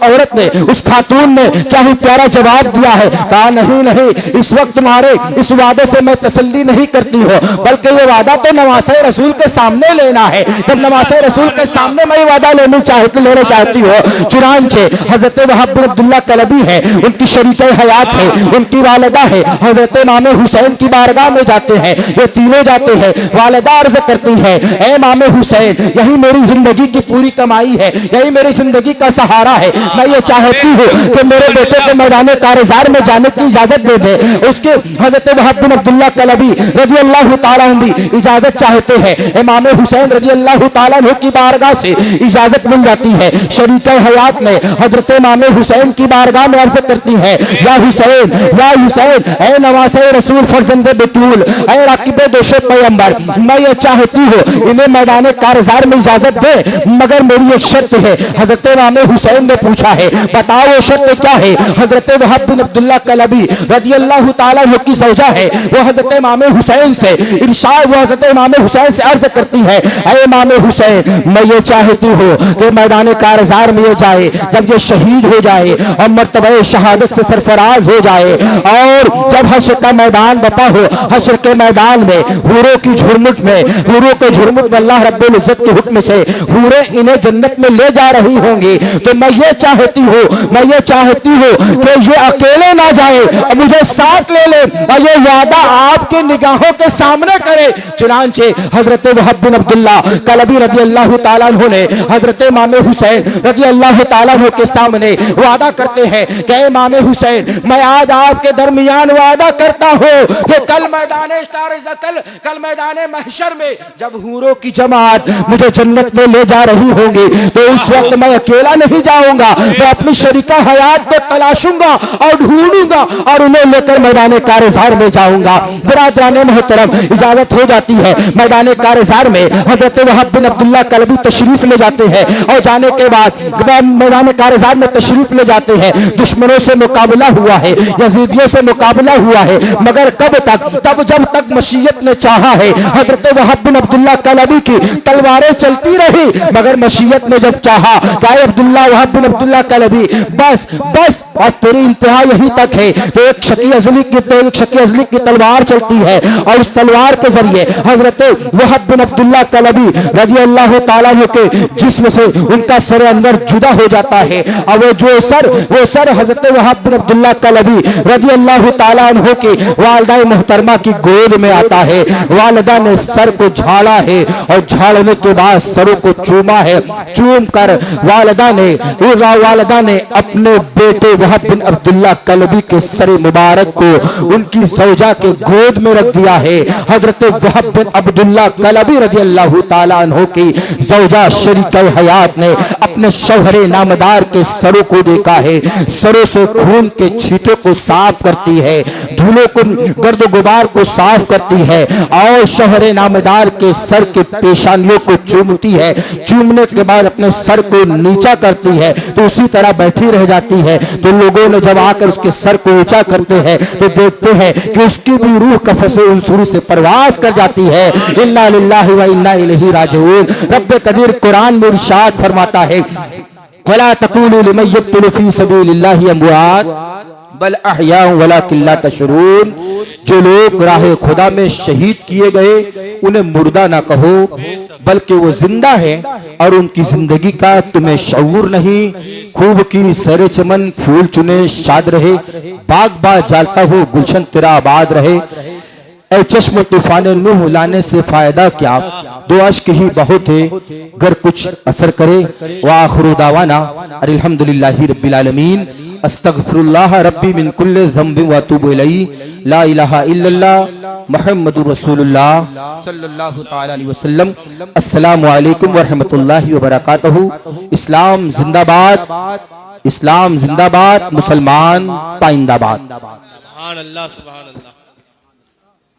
S4: औरत ने, उस खातून ने क्या ही प्यारा जवाब दिया है, कहा नहीं, इस वक्त तुम्हारे इस वादे से मैं तसल्ली नहीं करती हूँ, बल्कि ये वादा तो नवासे रसूल के सामने लेना है। जब नवासे रसूल के सामने मैं वादा लेना चाहती हूँ। चुनांचे हजरत वहब बिन अब्दुल्ला कलबी है, उनकी शरीका हयात है, उनकी वालिदा है, हजरत इमाम हुसैन की बारगाह में जाते हैं। ये तीनों रोने जाते हैं। वालिदा अर्ज करती है, ए इमाम हुसैन, यही मेरी जिंदगी की पूरी कमाई है, यही मेरी जिंदगी का सहारा है। मैं ये चाहती हूँ कि मेरे बेटे को मैदान कारज़ार में जाने की इजाजत दे दे। उसके हजरत वहाब बिन अब्दुल्ला कलबी रजी अल्लाह ताला अन्हु भी इजाजत चाहते हैं। इमाम हुसैन रजी अल्लाह ताला अन्हु की बारगाह से इजाजत मिल जाती है। शरीक हयात में हजरत इमाम हुसैन की बारगाह में अर्ज करती है, या हुसैन, या हुसैन, ए नवासे रसूल फरजंद बतूल, ए राकिब दोशे पैगंबर, मैं ये चाहती हूँ इन्हें मैदान कारज़ार में इजाजत दे, मगर मेरी एक शर्त है। हजरत इमाम हुसैन ने पूछा है, बताओ वो शर्त क्या है? हजरत वहाब बिन अब्दुल्ला कलबी रजी अल्लाह ताला अन्हु की ज़ौजा है, वो हजरत इमाम हुसैन से इरशाद, वो हजरत इमाम हुसैन से अर्ज करती है, ऐ इमाम हुसैन, मैं ये चाहती हूँ कि मैदान कारज़ार में ये जाए, जब ये शहीद हो जाए और मर्तबे शहादत से सरफराज हो जाए, और जब हश्र का मैदान बपा हो, हश्र के मैदान में हूरों की झुरमुट में, हूरों के झुरमुट में अल्लाह रब्बुल इज्जत के हुक्म से हूरें इन्हें जन्नत में ले जा रही होंगी, तो मैं ये चाहती हूँ, मैं ये चाहती हूँ कि ये अकेले ना जाए, मुझे साथ ले ले और ये वादा आपके निगाहों के सामने करे। चुनांचे हजरत वहाब बिन अब्दुल्ला कलबी रजी अल्लाह ताला अन्हु ने हजरत इमाम हुसैन रजी अल्लाह ताला अन्हु के सामने वादा करते हैं कि इमाम हुसैन, मैं आज आपके दरमियान वादा करता हूँ कि कल मैदान महशर में जब हूरों की जमात मुझे जन्नत में ले जा रही होंगी, तो उस वक्त मैं अकेला नहीं जाऊंगा, मैं अपनी शरीका हयात को तलाशूंगा और ढूंढूंगा और उन्हें लेकर मैदान कारज़ार में जाऊंगा। बिरादराने मोहतरम, इजाजत हो जाती है। मैदान कारज़ार में हजरत वहाब बिन अब्दुल्ला कलबी तशरीफ ले जाते हैं, और जाने के बाद मैदान कारज़ार में तशरीफ ले जाते हैं। दुश्मनों से मुकाबला हुआ है, यजीदियों से मुकाबला हुआ है, मगर कब तक? तब जब तक मशीयत ने चाहा है। हजरत वहाब बिन अब्दुल्ला कलबी की तलवारें चलती रही, मगर मशीयत ने जब चाहा कि अब्दुल्ला वहाब बिन अब्दुल्ला कलबी, बस बस और तेरी इंतहा यहीं तक है, तो एक शकी अजली की तलवार चलती है, और उस तलवार के जरिए हजरत वहाब बिन अब्दुल्ला कलबी रजी अल्लाह ताला अन्हु के जिस्म से उनका सर अंदर जुदा हो जाता है, और वो सर हजरत वहाब बिन अब्दुल्ला कलबी रजी अल्लाह ताला अन्हु की वालिदा मोहतरमा की गोद में आता है। वालिदा ने सर को झाड़ा है, और झाड़ने के बाद सरों को चूमा है। चूम कर वालिदा ने अपने बेटे वहाब बिन अब्दुल्ला कलबी के सर मुबारक को उनकी ज़ौजा के गोद में रख दिया है। हजरत वहाब बिन अब्दुल्ला कलबी रजी अल्लाह ताला अन्हु की ज़ौजा शरीक हयात ने अपने शौहरे नामदार के सरों को देखा है। सरों से खून के छींटों को साफ करती है, धूलों को, गर्द गुबार को साफ करती है, और शौहरे नामदार के सर के पेशानियों को चूमती है। चूमने के बाद अपने सर को नीचा करती है, तो उसी तरह बैठी रह जाती है। तो लोगों ने जब आकर उसके सर को ऊंचा करते हैं, तो देखते हैं कि उसकी भी रूह कफ़से उनसुरी से परवाज कर जाती है। इन्ना लिल्लाहि व इन्ना इलैहि राजिऊन। रब्बे कदीर कुरान में इरशाद फरमाता है, वला तक़ूलू लिमन यक़्तुलु फी सबीलिल्लाहि अमवात बल अहया वलाकिन ला तशऊरून। जो लोग राह खुदा में शहीद किए गए उन्हें मुर्दा ना कहो, बल्कि वो जिंदा है और उनकी जिंदगी का तुम्हें शऊर नहीं। खूब की सरे चमन फूल चुने शाद रहे, बाग बाग जालता हो गुलशन तेरा आबाद रहे। ऐ चश्म तूफान नूह लाने से फायदा क्या, दो अश्क ही बहुत है गर कुछ असर करे। व आखिरु दावाना अल्हम्दुलिल्लाहि रब्बिल आलमीन। अस्तगफिरुल्लाह रब्बी मिन कुल्लि ज़ंबिन व अतूबु इलैहि। ला इलाहा इल्लल्लाह मुहम्मदुर रसूलुल्लाह सल्लल्लाहु तआला अलैहि वसल्लम। अस्सलामु अलैकुम व रहमतुल्लाहि व बरकातहू। इस्लाम जिंदाबाद, इस्लाम जिंदाबाद, मुसलमान पाइंदाबाद।
S3: सुभान अल्लाह, सुभान अल्लाह,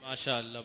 S3: माशाअल्लाह।